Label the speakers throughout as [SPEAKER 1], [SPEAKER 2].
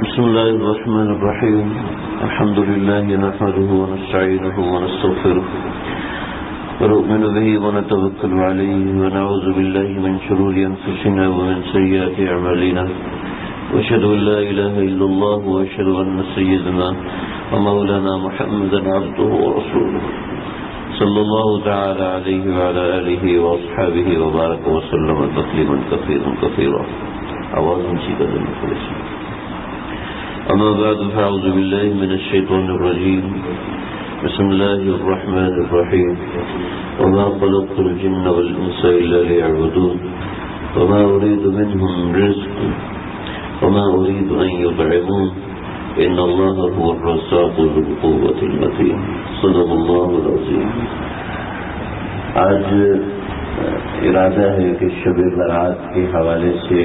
[SPEAKER 1] بسم الله الرحمن الرحيم. الحمد لله نحمده ونستعينه ونستغفره ونؤمن به ونتوكل عليه ونعوذ بالله من شرور أنفسنا ومن سيئات أعمالنا وأشهد أن لا إله إلا الله وأشهد أن سيدنا ومولانا محمدا عبده ورسوله صلى الله تعالى عليه وعلى آله وأصحابه وبارك وسلم تسليما كثيرا كثيرا. آواز اونچی کر دیں تھوڑی سی. اما بعد فاعوذ بالله من الشيطان الرجيم. بسم الله الرحمن الرحيم. وما خلقت الجن والانس الا ليعبدون وما اريد منهم رزق وما اريد ان يطعمون ان الله هو الرزاق ذو القوة المتين. صدق الله العظيم. آج ارادہ ہے کہ شب برات کے حوالے سے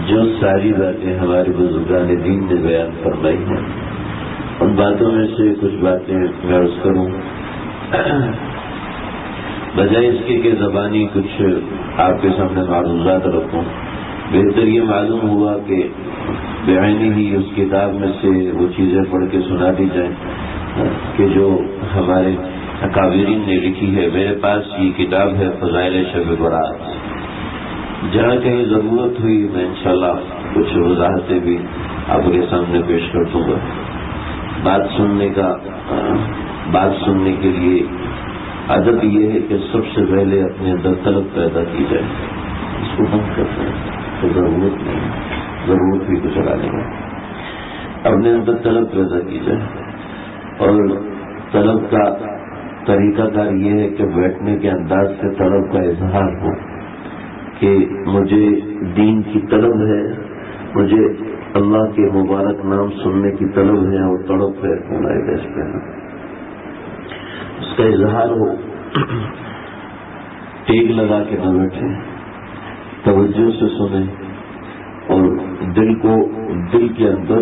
[SPEAKER 1] جو ساری باتیں ہمارے بزرگان دین نے بیان فرمائی ہیں ان باتوں میں سے کچھ باتیں میں عرض کروں، بجائے اس کے کہ زبانی کچھ آپ کے سامنے معلومات رکھوں. بہتر یہ معلوم ہوا کہ بعینی ہی اس کتاب میں سے وہ چیزیں پڑھ کے سنا دی جائیں کہ جو ہمارے اکابرین نے لکھی ہے. میرے پاس یہ کتاب ہے فضائل شب برات. جہاں کہیں ضرورت ہوئی میں انشاءاللہ کچھ وضاحتیں بھی آپ کے سامنے پیش کر دوں گا. بات سننے کے لیے عادت یہ ہے کہ سب سے پہلے اپنے اندر طلب پیدا کی جائے. اس کو بند کرتے ہیں تو ضرورت نہیں، ضرورت بھی کچھ چلا لیں گے. اپنے اندر طلب پیدا کی جائے اور طلب کا طریقہ کار یہ ہے کہ بیٹھنے کے انداز سے طلب کا اظہار ہو کہ مجھے دین کی طلب ہے، مجھے اللہ کے مبارک نام سننے کی طلب ہے اور تڑپ ہے. اس کا اظہار ہو. ٹیک لگا کے نہ بیٹھے، توجہ سے سنیں اور دل کے اندر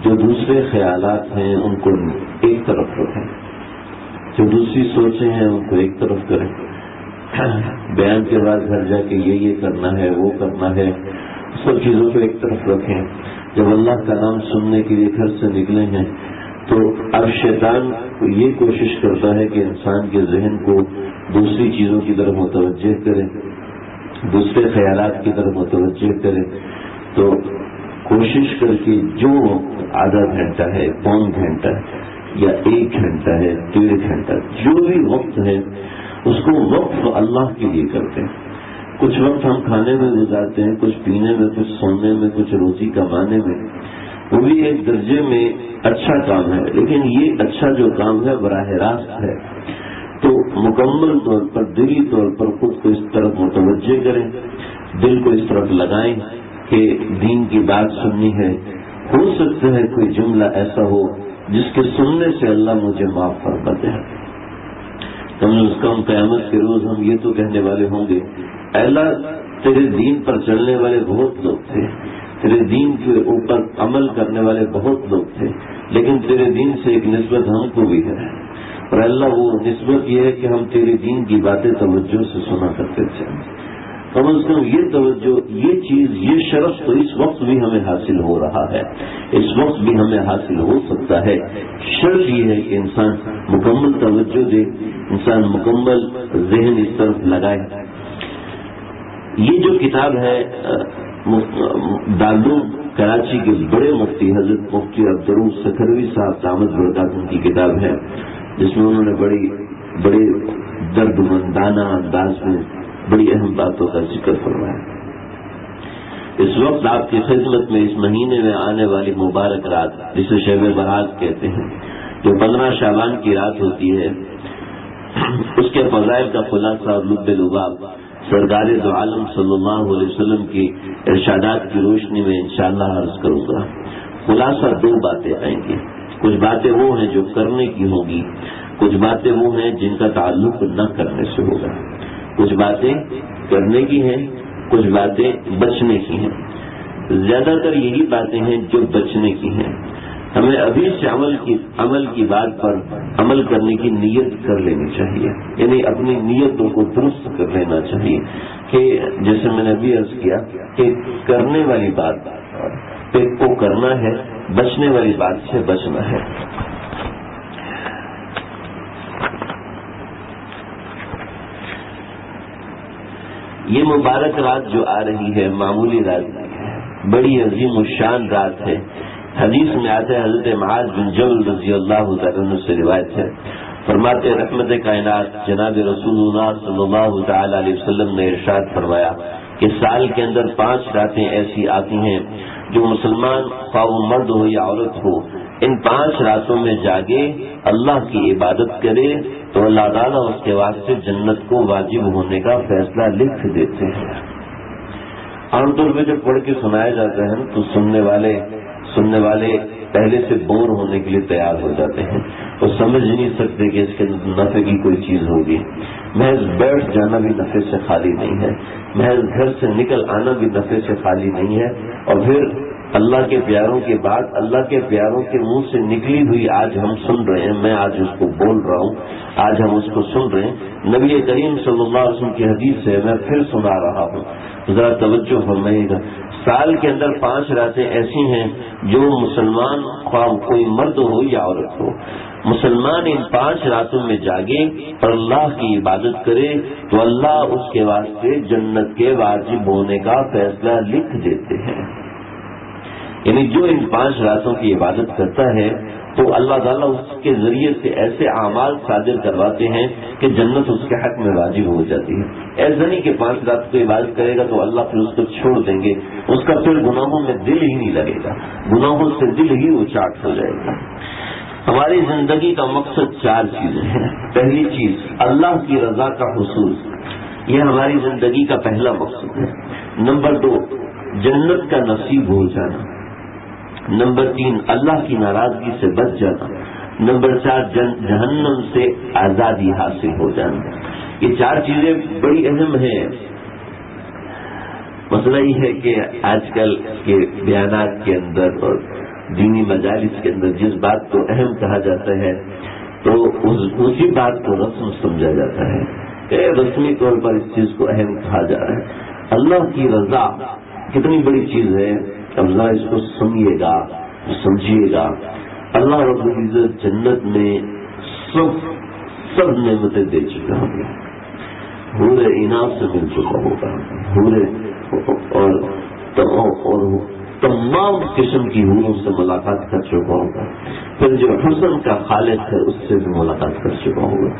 [SPEAKER 1] جو دوسرے خیالات ہیں ان کو ایک طرف رکھیں، جو دوسری سوچیں ہیں ان کو ایک طرف کریں. بیان کے بعد گھر جا کے یہ کرنا ہے وہ کرنا ہے، سب چیزوں کو ایک طرف رکھیں. جب اللہ کا نام سننے کے لیے گھر سے نکلے ہیں تو اب شیطان یہ کوشش کرتا ہے کہ انسان کے ذہن کو دوسری چیزوں کی طرف متوجہ کرے، دوسرے خیالات کی طرف متوجہ کرے. تو کوشش کر کے جو آدھا گھنٹہ ہے، پون گھنٹہ یا 1 گھنٹہ ہے، 1.5 گھنٹہ، جو بھی وقت ہے اس کو وقف اللہ کے لیے کرتے ہیں. کچھ وقت ہم کھانے میں گزارتے ہیں، کچھ پینے میں، کچھ سونے میں، کچھ روزی کمانے میں. وہ بھی ایک درجے میں اچھا کام ہے، لیکن یہ اچھا جو کام ہے براہ راست ہے. تو مکمل طور پر دلی طور پر خود کو اس طرف متوجہ کریں، دل کو اس طرف لگائیں کہ دین کی بات سننی ہے. ہو سکتا ہے کوئی جملہ ایسا ہو جس کے سننے سے اللہ مجھے معاف فرما دے. کم از کم قیامت کے روز ہم یہ تو کہنے والے ہوں گے، اے اللہ تیرے دین پر چلنے والے بہت لوگ تھے، تیرے دین کے اوپر عمل کرنے والے بہت لوگ تھے، لیکن تیرے دین سے ایک نسبت ہم کو بھی ہے. اور اللہ وہ نسبت یہ ہے کہ ہم تیرے دین کی باتیں توجہ سے سنا کرتے تھے. کم از کم یہ توجہ، یہ چیز، یہ شرف تو اس وقت بھی ہمیں حاصل ہو رہا ہے، اس وقت بھی ہمیں حاصل ہو سکتا ہے. شرط یہ ہے کہ انسان مکمل توجہ دے، انسان مکمل ذہن اس طرف لگائے. یہ جو کتاب ہے دارالعلوم کراچی کے بڑے مفتی حضرت مفتی عبدالروف سکھروی صاحب دامت برکاتہ کی کتاب ہے، جس میں انہوں نے بڑے درد مندانہ انداز میں بڑی اہم باتوں کا ذکر فرمایا. اس وقت آپ کی خدمت میں اس مہینے میں آنے والی مبارک رات جسے شب برات کہتے ہیں، جو 15 شعبان کی رات ہوتی ہے، اس کے فضائل کا خلاصہ اور لب لباب سرکار دو عالم صلی اللہ علیہ وسلم کی ارشادات کی روشنی میں انشاءاللہ عرض کروں گا. خلاصہ 2 باتیں آئیں گی. کچھ باتیں وہ ہیں جو کرنے کی ہوں گی، کچھ باتیں وہ ہیں جن کا تعلق نہ کرنے سے ہوگا. کچھ باتیں کرنے کی ہیں، کچھ باتیں بچنے کی ہیں. زیادہ تر یہی باتیں ہیں جو بچنے کی ہیں. ہمیں ابھی سے عمل کی بات پر عمل کرنے کی نیت کر لینی چاہیے، یعنی اپنی نیتوں کو درست کر لینا چاہیے کہ جیسے میں نے ابھی عرض کیا کہ کرنے والی بات کو کرنا ہے، بچنے والی بات سے بچنا ہے۔ یہ مبارک رات جو آ رہی ہے معمولی رات نہیں ہے، بڑی عظیم الشان رات ہے۔ حدیث میں آتا ہے، حضرت معاذ بن جبل رضی اللہ تعالیٰ عنہ سے روایت ہے، فرماتے رحمت کائنات جناب رسول اللہ صلی اللہ تعالی علیہ وسلم نے ارشاد فرمایا کہ سال کے اندر 5 راتیں ایسی آتی ہیں جو مسلمان خواہ وہ مرد ہو یا عورت ہو ان 5 راتوں میں جاگے، اللہ کی عبادت کرے تو اللہ تعالیٰ اس کے واسطے جنت کو واجب ہونے کا فیصلہ لکھ دیتے ہیں۔ عام طور پہ جب پڑھ کے سنایا جاتا ہے تو سننے والے پہلے سے بور ہونے کے لیے تیار ہو جاتے ہیں، وہ سمجھ نہیں سکتے کہ اس کے نفع کی کوئی چیز ہوگی۔ محض بیٹھ جانا بھی نفع سے خالی نہیں ہے، محض گھر سے نکل آنا بھی نفع سے خالی نہیں ہے، اور پھر اللہ کے پیاروں کی بات اللہ کے پیاروں کے منہ سے نکلی ہوئی آج ہم سن رہے ہیں، میں آج اس کو بول رہا ہوں، آج ہم اس کو سن رہے ہیں۔ نبی کریم صلی اللہ علیہ وسلم کی حدیث ہے، میں پھر سنا رہا ہوں، ذرا توجہ فرمائیے گا۔ سال کے اندر 5 راتیں ایسی ہیں جو مسلمان خواہ کوئی مرد ہو یا عورت ہو، مسلمان ان 5 راتوں میں جاگے اور اللہ کی عبادت کرے تو اللہ اس کے واسطے جنت کے واجب ہونے کا فیصلہ لکھ دیتے ہیں۔ یعنی جو ان 5 راتوں کی عبادت کرتا ہے تو اللہ تعالیٰ اس کے ذریعے سے ایسے اعمال صادر کرواتے ہیں کہ جنت اس کے حق میں واجب ہو جاتی ہے۔ ایسا نہیں کہ 5 رات کو عبادت کرے گا تو اللہ پھر اس کو چھوڑ دیں گے، اس کا پھر گناہوں میں دل ہی نہیں لگے گا، گناہوں سے دل ہی اچاٹ ہو جائے گا۔ ہماری زندگی کا مقصد 4 چیزیں ہیں۔ پہلی چیز اللہ کی رضا کا حصول، یہ ہماری زندگی کا پہلا مقصد ہے۔ نمبر 2 جنت کا نصیب ہو جانا۔ نمبر 3 اللہ کی ناراضگی سے بچ جانا۔ نمبر 4 جہنم سے آزادی حاصل ہو جانا۔ یہ 4 چیزیں بڑی اہم ہیں۔ مسئلہ یہ ہے کہ آج کل کے بیانات کے اندر اور دینی مجالس کے اندر جس بات کو اہم کہا جاتا ہے تو اسی بات کو رسم سمجھا جاتا ہے کہ رسمی طور پر اس چیز کو اہم کہا جا رہا ہے۔ اللہ کی رضا کتنی بڑی چیز ہے، اب ذرا اس کو سنیے گا، سمجھیے گا۔ اللہ رب العزت جنت میں سب نعمتیں دے چکے ہوں گے، حور انعام سے مل چکا ہوگا، حور اور تمام قسم کی حوروں سے ملاقات کر چکا ہوگا، پھر جو حسن کا خالق ہے اس سے بھی ملاقات کر چکا ہوگا،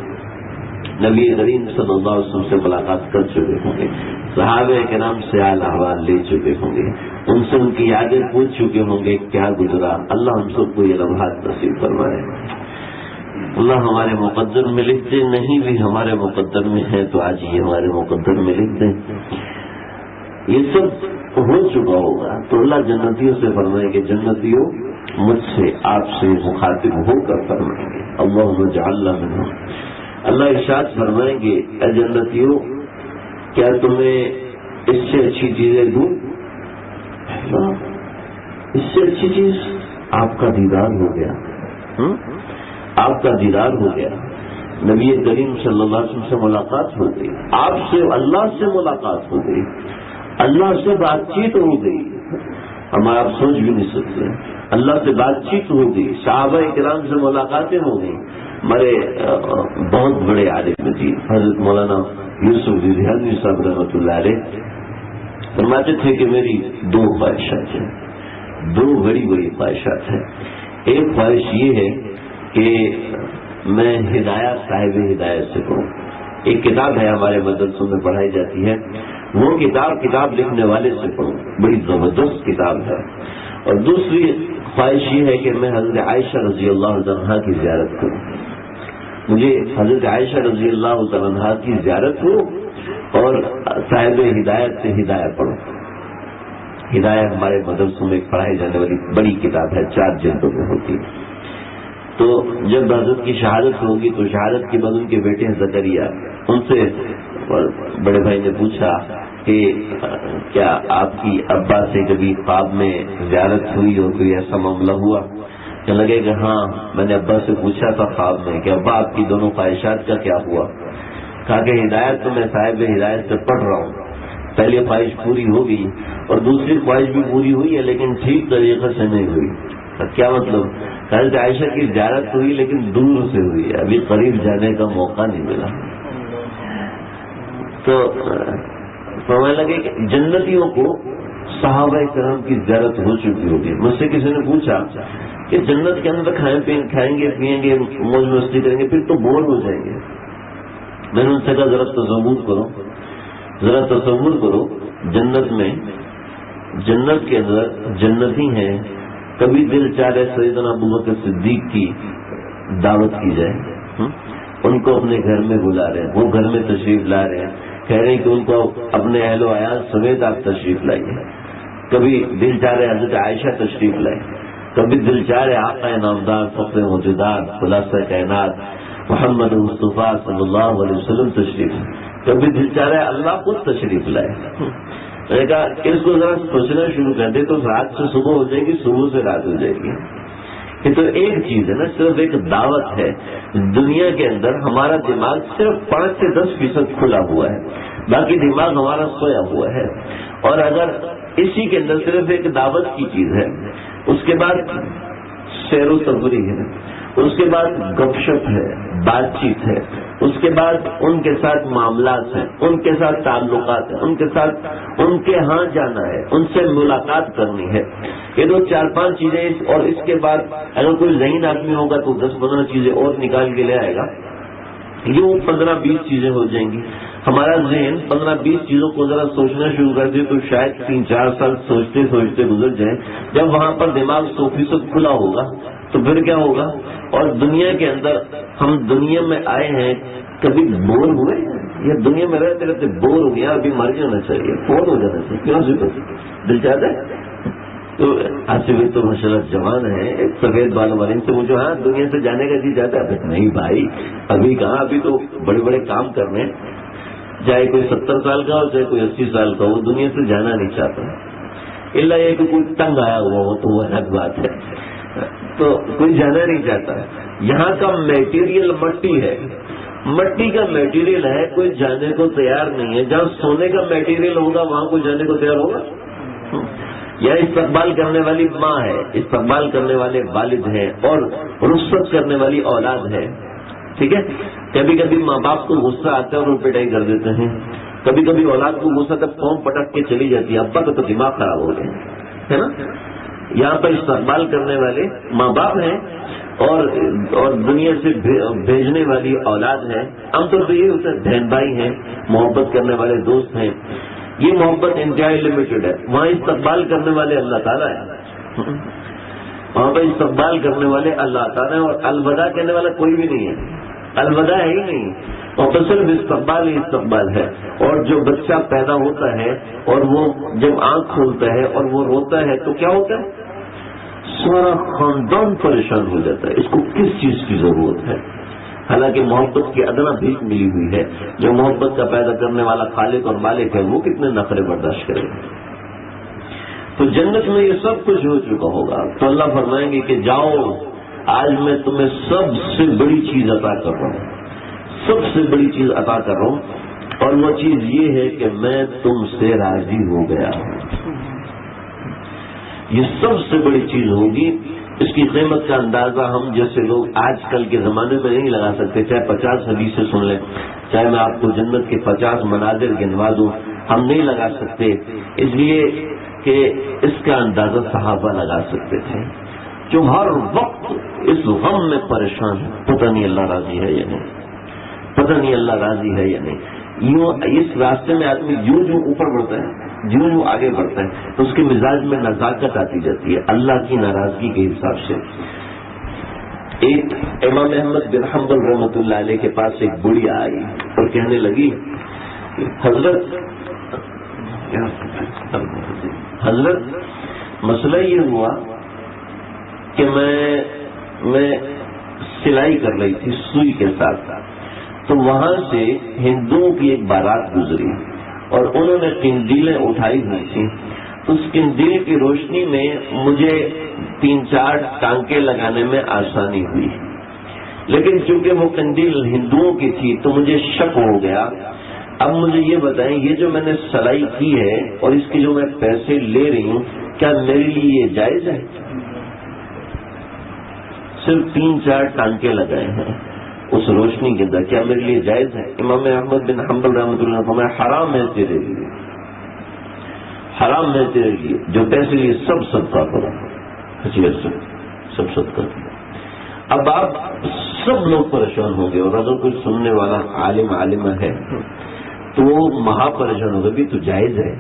[SPEAKER 1] نبی کریم صلی اللہ علیہ وسلم سے ملاقات کر چکے ہوں گے، صحابہ کرام سے حال احوال لے چکے ہوں گے، ان سے ان کی یادیں پوچھ چکے ہوں گے کیا گزرا۔ اللہ ہم سب کو یہ لمحات نصیب فرمائے۔ اللہ ہمارے مقدر میں لکھ دے، نہیں بھی ہمارے مقدر میں ہے تو آج یہ ہمارے مقدر میں لکھ دیں۔ یہ سب ہو چکا ہوگا تو اللہ جنتیوں سے فرمائے کہ جنتیوں مجھ سے آپ سے مخاطب ہو کر فرمائیں گے اللہم اجعلنا منہم۔ اللہ ارشاد فرمائیں گے اے جنتیوں کیا تمہیں اس سے اچھی چیزیں دوں؟ اس سے اچھی چیز آپ کا دیدار ہو گیا، آپ کا دیدار ہو گیا، نبی کریم صلی اللہ علیہ وسلم سے ملاقات ہو گئی، آپ سے اللہ سے ملاقات ہو گئی، اللہ سے بات چیت ہو گئی، ہم آپ سوچ بھی نہیں سکتے، اللہ سے بات چیت ہو گئی، صحابہ کرام سے ملاقاتیں ہو گئی۔ ہمارے بہت بڑے عالم دین حضرت مولانا یوسف ریحانی صاحب رحمۃ اللہ علیہ فرماتے تھے کہ میری 2 خواہشات ہیں، 2 بڑی بڑی خواہشات ہیں۔ ایک خواہش یہ ہے کہ میں ہدایت صاحب ہدایت سے پڑھوں۔ ایک کتاب ہے ہمارے مدرسوں میں پڑھائی جاتی ہے، وہ کتاب لکھنے والے سے پڑھوں، بڑی زبردست کتاب ہے۔ اور دوسری خواہش یہ ہے کہ میں حضرت عائشہ رضی اللہ عنہا کی زیارت کروں، مجھے حضرت عائشہ رضی اللہ عنہا کی زیارت ہو اور صاحب ہدایت سے ہدایت پڑھوں۔ ہدایت ہمارے مدرسوں میں پڑھائی جانے والی بڑی کتاب ہے، 4 جلدوں میں ہوتی ہے۔ تو جب حضرت کی شہادت ہوگی تو شہادت کے بعد ان کے بیٹے زکریا، ان سے بڑے بھائی نے پوچھا کہ کیا آپ کی ابا سے کبھی خواب میں زیارت ہوئی اور کوئی ایسا معاملہ ہوا؟ کہ لگے کہ ہاں میں نے ابا سے پوچھا تھا خواب میں کہ ابا آپ کی دونوں خواہشات کا کیا ہوا؟ کہا کہ ہدایت تو میں صاحب ہدایت سے پڑھ رہا ہوں، پہلی خواہش پوری ہو گئی اور دوسری خواہش بھی پوری ہوئی ہے لیکن ٹھیک طریقے سے نہیں ہوئی۔ کیا مطلب؟ کہا کہ عائشہ کی زیارت ہوئی لیکن دور سے ہوئی ہے، ابھی قریب جانے کا موقع نہیں ملا۔ تو سمجھ لگے کہ جنتیوں کو صحابہ کرام کی زیارت ہو چکی ہوگی۔ مجھ سے کسی نے پوچھا کہ جنت کے اندر کھائیں گے پیئیں گے موج مستی کریں گے پھر تو بور ہو جائیں گے۔ میں نے ان سے کہا ذرا تصور کرو جنت میں، جنت کے اندر جنتی ہیں، کبھی دل چاہے سیدنا ابوبکر صدیق کی دعوت کی جائے، ان کو اپنے گھر میں بلا رہے ہیں، وہ گھر میں تشریف لا رہے ہیں، کہہ رہے ہیں کہ ان کو اپنے اہل و عیال سمیت آپ تشریف لائیے۔ کبھی دل چاہ رہے حضرت عائشہ تشریف لائے، کبھی دل چاہ رہے آقا نامدار فخر موجودات خلاصہ کائنات محمد مصطفیٰ صلی اللہ علیہ وسلم تشریف، کبھی دل چاہ رہے اللہ خود تشریف لائے۔ میں نے کہا اس کو ذرا سوچنا شروع کر دے تو رات سے صبح ہو جائے گی، صبح سے رات ہو جائے گی۔ یہ تو ایک چیز ہے نا، صرف ایک دعوت ہے۔ دنیا کے اندر ہمارا دماغ صرف 5 سے 10% کھلا ہوا ہے، باقی دماغ ہمارا سویا ہوا ہے۔ اور اگر اسی کے اندر صرف ایک دعوت کی چیز ہے، اس کے بعد سیر و تفریح ہے، اس کے بعد گپ شپ ہے، بات چیت ہے، اس کے بعد ان کے ساتھ معاملات ہیں، ان کے ساتھ تعلقات ہیں، ان کے ساتھ ان کے ہاں جانا ہے، ان سے ملاقات کرنی ہے، یہ 2-4-5 چیزیں۔ اور اس کے بعد اگر کوئی ذہین آدمی ہوگا تو 10-15 چیزیں اور نکال کے لے آئے گا، یوں 15-20 چیزیں ہو جائیں گی۔ ہمارا ذہن 15-20 چیزوں کو ذرا سوچنا شروع کر دے تو شاید 3-4 سال سوچتے سوچتے گزر جائیں۔ جب وہاں پر دماغ 100% کھلا ہوگا تو پھر کیا ہوگا؟ اور دنیا کے اندر ہم دنیا میں آئے ہیں، کبھی بور ہوئے یا دنیا میں رہتے رہتے بور ہو گیا، ابھی مر جانا چاہیے، فوت ہو جانا چاہیے، کیوں ضرورت دل چاہتا ہے؟ تو آصف تو ماشاء اللہ جوان ہے، ایک سفید بالوں والے سے مجھے ہاں دنیا سے جانے کا جی چاہتا ہے؟ نہیں بھائی، ابھی کہاں، ابھی تو بڑے بڑے کام کر رہے ہیں، چاہے کوئی 70 سال کا ہو چاہے کوئی 80 سال کا ہو، دنیا سے جانا نہیں چاہتا، الا یہ کہ کوئی تنگ آیا ہوا ہو تو وہ الگ بات ہے، تو کوئی جانا نہیں چاہتا۔ یہاں کا میٹیریل مٹی ہے، مٹی کا میٹیریل ہے، کوئی جانے کو تیار نہیں ہے۔ جہاں سونے کا میٹیریل ہوگا وہاں کوئی جانے کو تیار ہوگا؟ یا استقبال کرنے والی ماں ہے، استقبال کرنے والے والد ہیں، اور رخصت کرنے والی اولاد ہے، ٹھیک ہے؟ کبھی کبھی ماں باپ کو غصہ آتا ہے اور ان پٹائی کر دیتے ہیں، کبھی کبھی اولاد کو غصہ تک پاؤں پٹک کے چلی جاتی ہے، ابا کا تو دماغ خراب ہو گیا ہے نا۔ یہاں پر استقبال کرنے والے ماں باپ ہیں اور دنیا سے بھیجنے والی اولاد ہے۔ عام طور پہ یہ ہوتا ہے بہن بھائی ہیں، محبت کرنے والے دوست ہیں، یہ محبت انتہائی لمیٹڈ ہے۔ وہاں استقبال کرنے والے اللہ تعالیٰ ہے، وہاں پہ استقبال کرنے والے اللہ تعالیٰ ہے، اور الوداع کہنے والا کوئی بھی نہیں ہے، الوداع ہے ہی نہیں، اور تو صرف استقبال ہی استقبال ہے۔ اور جو بچہ پیدا ہوتا ہے اور وہ جب آنکھ کھولتا ہے اور وہ روتا ہے تو کیا ہوتا ہے؟ سارا خاندان پریشان ہو جاتا ہے، اس کو کس چیز کی ضرورت ہے؟ حالانکہ محبت کی ادنا بھیک ملی ہوئی ہے۔ جو محبت کا پیدا کرنے والا خالق اور مالک ہے وہ کتنے نخرے برداشت کرے گا؟ تو جنت میں یہ سب کچھ ہو چکا ہوگا، تو اللہ فرمائیں گے کہ جاؤ، آج میں تمہیں سب سے بڑی چیز عطا کر رہا ہوں، سب سے بڑی چیز عطا کر رہا ہوں، اور وہ چیز یہ ہے کہ میں تم سے راضی ہو گیا ہوں۔ یہ سب سے بڑی چیز ہوگی، اس کی قیمت کا اندازہ ہم جیسے لوگ آج کل کے زمانے میں نہیں لگا سکتے، چاہے 50 حدیثیں سن لیں، چاہے میں آپ کو جنت کے 50 مناظر گنوا دوں، ہم نہیں لگا سکتے، اس لیے کہ اس کا اندازہ صحابہ لگا سکتے تھے، جو ہر وقت اس غم میں پریشان ہے، پتہ نہیں اللہ راضی ہے یا نہیں، پتہ نہیں اللہ راضی ہے یا نہیں۔ یوں اس راستے میں آدمی جو اوپر بڑھتا ہے، جو آگے بڑھتا ہے، تو اس کے مزاج میں نزاکت آتی جاتی ہے اللہ کی ناراضگی کے حساب سے۔ ایک امام احمد بن حنبل رحمۃ اللہ علیہ کے پاس ایک بڑھیا آئی اور کہنے لگی، حضرت مسئلہ یہ ہوا کہ میں سلائی کر رہی تھی سوئی کے ساتھ، تو وہاں سے ہندوؤں کی ایک بارات گزری اور انہوں نے قندیلیں اٹھائی ہوئی تھی، اس قندیل کی روشنی میں مجھے 3-4 ٹانکے لگانے میں آسانی ہوئی، لیکن چونکہ وہ قندیل ہندوؤں کی تھی تو مجھے شک ہو گیا۔ اب مجھے یہ بتائیں، یہ جو میں نے سلائی کی ہے اور اس کے جو میں پیسے لے رہی ہوں، کیا میرے لیے یہ جائز ہے؟ صرف 3-4 ٹانکے لگائے ہیں اس روشنی کے اندر، کیا میرے لیے جائز ہے؟ امام احمد بن حنبل رحمۃ اللہ علیہ فرمایا حرام ہے تیرے لیے، حرام ہے تیرے لیے، جو پیسے لیے سب صدقہ کرو، سب صدقہ کرو۔ اب آپ سب لوگ پریشان ہوں گے، اور اگر کوئی سننے والا عالمہ ہے تو وہ مہا پریشان ہوگا، بھی تو جائز ہے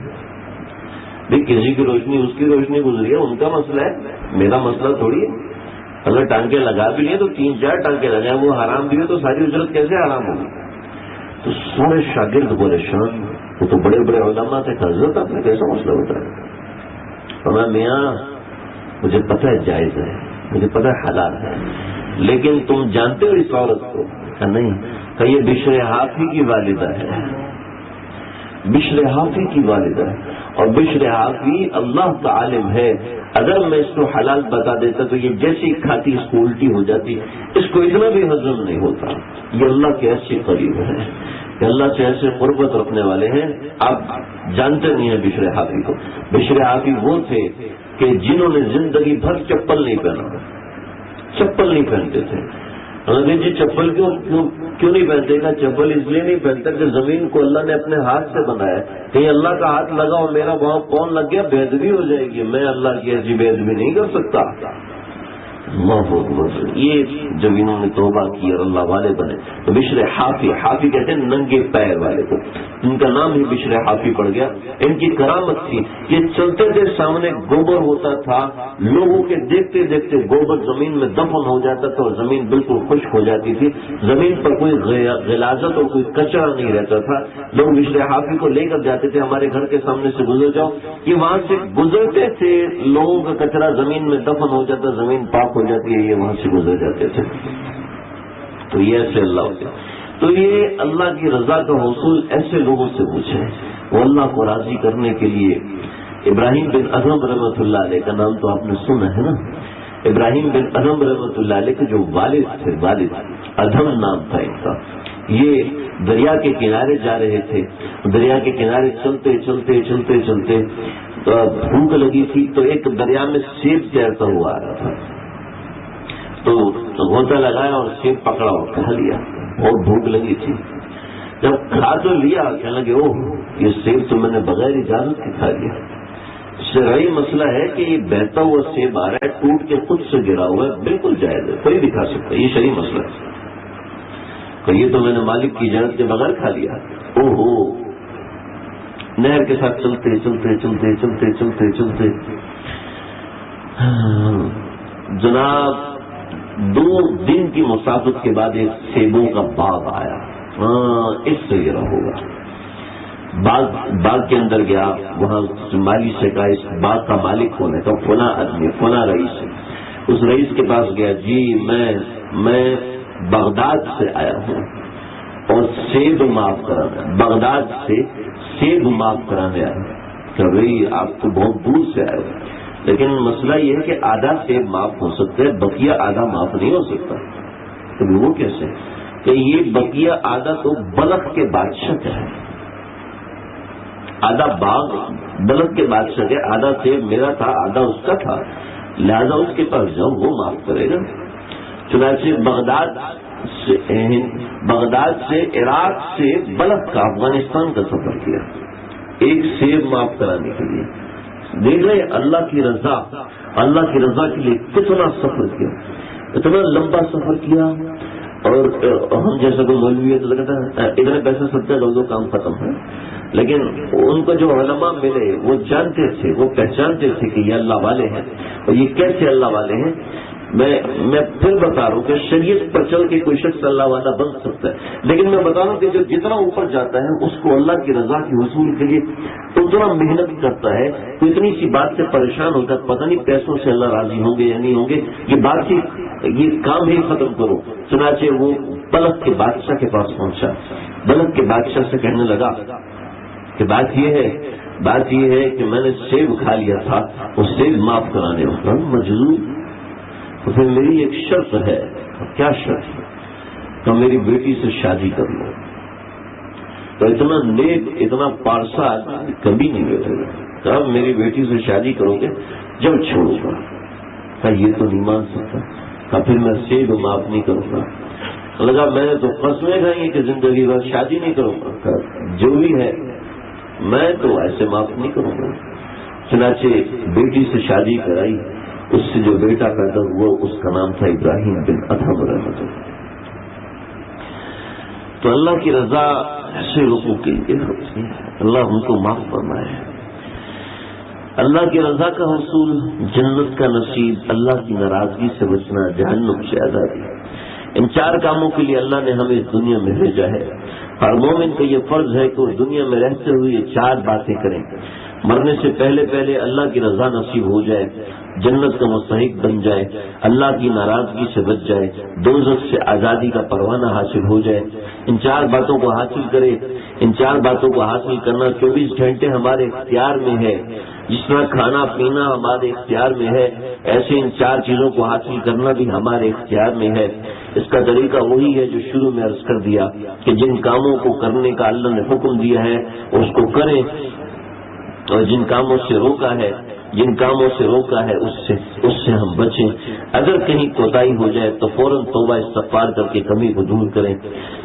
[SPEAKER 1] بھی، کسی کی روشنی اس کی روشنی گزری ہے، ان کا مسئلہ ہے، میرا مسئلہ تھوڑی ہے۔ اگر ٹانکے لگا بھی لیے تو 3-4 ٹانکے لگائے، وہ حرام بھی ہے تو ساری اجرت کیسے حرام ہوگی؟ تو سارے شاگرد پریشان، وہ تو بڑے بڑے علماء تھے، حضرت آپ نے کیسا مسئلہ بتایا؟ فرمایا میاں مجھے پتہ ہے جائز ہے، مجھے پتہ ہے حلال ہے، لیکن تم جانتے ہو اس عورت کو؟ کہ نہیں، کہ یہ بشر حافی کی والدہ ہے، بشر حافی کی والدہ ہے، اور بشر حافی اللہ کا عالم ہے، اگر میں اس کو حلال بتا دیتا تو یہ جیسی کھاتی اس کو الٹی ہو جاتی، اس کو اتنا بھی ہضم نہیں ہوتا۔ یہ اللہ کے ایسے قریب ہے کہ اللہ سے ایسے قربت رکھنے والے ہیں، آپ جانتے نہیں ہیں بشر حافی کو۔ بشر حافی وہ تھے کہ جنہوں نے زندگی بھر چپل نہیں پہنا، چپل نہیں پہنتے تھے۔ جی چپل کیوں نہیں پہنتے گا؟ چپل اس لیے نہیں پہنتے کہ زمین کو اللہ نے اپنے ہاتھ سے بنایا ہے، کہیں اللہ کا ہاتھ لگا اور میرا وہاں پاؤں لگ گیا بے ادبی ہو جائے گی، میں اللہ کی ایسی بے ادبی نہیں کر سکتا۔ اللہ اکبر، یہ جب انہوں نے توبہ کی اور اللہ والے بنے تو بشر حافی کہتے ہیں ننگے پیر والے کو، ان کا نام ہی بشر حافی پڑ گیا۔ ان کی کرامت تھی، یہ چلتے تھے، سامنے گوبر ہوتا تھا، لوگوں کے دیکھتے دیکھتے گوبر زمین میں دفن ہو جاتا تھا اور زمین بالکل خشک ہو جاتی تھی، زمین پر کوئی غلاظت اور کوئی کچرا نہیں رہتا تھا۔ لوگ بشر حافی کو لے کر جاتے تھے، ہمارے گھر کے سامنے سے گزر جاؤ، یہ وہاں سے گزرتے تھے، لوگوں کا کچرا زمین میں دفن ہو جاتا، زمین پاک ہو جاتی ہے، یہ وہاں سے گزر جاتے تھے۔ تو یہ ایسے اللہ ہوتے، تو یہ اللہ کی رضا کا حصول ایسے لوگوں سے پوچھے، وہ اللہ کو راضی کرنے کے لیے۔ ابراہیم بن ادھم رحمۃ اللہ علیہ کا نام تو آپ نے سنا ہے نا، ابراہیم بن ادھم رحمۃ اللہ علیہ کے جو والد تھے، والد ادھم نام تھا ان کا، یہ دریا کے کنارے جا رہے تھے، دریا کے کنارے چلتے چلتے چلتے چلتے بھوک لگی تھی، تو ایک دریا میں سیب تیرتا ہوا آ رہا تھا، تو غوطہ لگایا اور سیب پکڑا اور کھا لیا، اور بھوک لگی تھی، جب کھا تو لیا کہنے لگے اوہ یہ سیب تو میں نے بغیر اجازت کے کھا لیا۔ شرعی مسئلہ ہے کہ یہ بہتا ہوا سیب آ رہا ہے، ٹوٹ کے خود سے گرا ہوا ہے، بالکل جائز ہے، کوئی بھی کھا سکتا ہے، یہ شرعی مسئلہ ہے کہ یہ تو میں نے مالک کی اجازت کے بغیر کھا لیا۔ اوہو، نہر کے ساتھ چلتے چلتے چلتے چلتے چلتے چلتے جناب 2 دن کی مسافت کے بعد ایک سیبوں کا باغ آیا، اس سے گرا ہوگا، باغ کے اندر گیا، وہاں مالی سے کہا اس باغ کا مالک کون ہے؟ تو فلاں آدمی، فلاں رئیس ہے۔ اس رئیس کے پاس گیا، جی میں بغداد سے آیا ہوں اور سیب معاف کرانا، بغداد سے سیب معاف کرانے آیا کہ بھائی آپ تو بہت دور سے آئے ہو، لیکن مسئلہ یہ ہے کہ آدھا سیب معاف ہو سکتا ہے، بقیہ آدھا معاف نہیں ہو سکتا۔ تو وہ کیسے کہ یہ بقیہ آدھا تو بلخ کے بادشاہ کا ہے، آدھا باغ بلخ کے بادشاہ کے، آدھا سیب میرا تھا، آدھا اس کا تھا، لہذا اس کے پاس جاؤ، وہ معاف کرے گا۔ چنانچہ بغداد سے عراق سے بلخ کا، افغانستان کا سفر کیا ایک سیب معاف کرانے کے لیے۔ دیکھ رہے اللہ کی رضا، اللہ کی رضا کے لیے کتنا سفر کیا، اتنا لمبا سفر کیا، اور ہم جیسا کوئی مولوی ہے تو لگتا ہے اتنے پیسے سب دو کام ختم ہے، لیکن ان کو جو علماء ملے وہ جانتے تھے، وہ پہچانتے تھے کہ یہ اللہ والے ہیں، اور یہ کیسے اللہ والے ہیں۔ میں پھر بتا رہا ہوں کہ شریعت پر چل کے کوئی شخص اللہ والا بن سکتا ہے، لیکن میں بتا رہا ہوں کہ جو جتنا اوپر جاتا ہے اس کو اللہ کی رضا کے حصول کے لیے اتنا محنت کرتا ہے، تو اتنی سی بات سے پریشان ہوتا ہے، پتہ نہیں پیسوں سے اللہ راضی ہوں گے یا نہیں ہوں گے، یہ بات ہی، یہ کام ہی ختم کرو۔ چنانچہ وہ بلخ کے بادشاہ کے پاس پہنچا، بلخ کے بادشاہ سے کہنے لگا کہ بات یہ ہے بات یہ ہے کہ میں نے سیب کھا لیا تھا، وہ سیب معاف کرانے والا مجذوب، تو پھر میری ایک شرط ہے. کیا شرط ہے؟ تو میری بیٹی سے شادی کر لو. تو اتنا نیک اتنا پارسا کبھی نہیں بیٹھے گا. کب میری بیٹی سے شادی کرو گے؟ جب چھوڑوں گا. کہا یہ تو نہیں مان سکتا. کہا پھر میں سیب معاف نہیں کروں گا. لگا میں نے تو قسمیں کھائی کہ زندگی بھر شادی نہیں کروں گا. جو بھی ہے میں تو ایسے معاف نہیں کروں گا. چنانچہ بیٹی سے شادی کرائی. اس سے جو بیٹا پیدا ہوا اس کا نام تھا ابراہیم بن ادھم رحمۃ اللہ. تو اللہ کی رضا ایسے لوگوں کے لیے ہوتی ہے. اللہ ان کو معاف فرمائے. اللہ کی رضا کا حصول، جنت کا نصیب، اللہ کی ناراضگی سے بچنا، جہنم سے آزادی. ان 4 کاموں کے لیے اللہ نے ہمیں اس دنیا میں بھیجا ہے. ہر مومن کا یہ فرض ہے کہ وہ دنیا میں رہتے ہوئے یہ 4 باتیں کریں. مرنے سے پہلے پہلے اللہ کی رضا نصیب ہو جائے، جنت کا مستحق بن جائے، اللہ کی ناراضگی سے بچ جائے، دوزخ سے آزادی کا پروانہ حاصل ہو جائے. ان 4 باتوں کو حاصل کرے. ان 4 باتوں کو حاصل کرنا 24 گھنٹے ہمارے اختیار میں ہے. جس طرح کھانا پینا ہمارے اختیار میں ہے، ایسے ان 4 چیزوں کو حاصل کرنا بھی ہمارے اختیار میں ہے. اس کا طریقہ وہی ہے جو شروع میں عرض کر دیا کہ جن کاموں کو کرنے کا اللہ نے حکم دیا ہے اس کو کریں، اور جن کاموں سے روکا ہے اس سے ہم بچیں. اگر کہیں کوتاہی ہو جائے تو فوراً توبہ استغفار کر کے کمی کو دور کریں،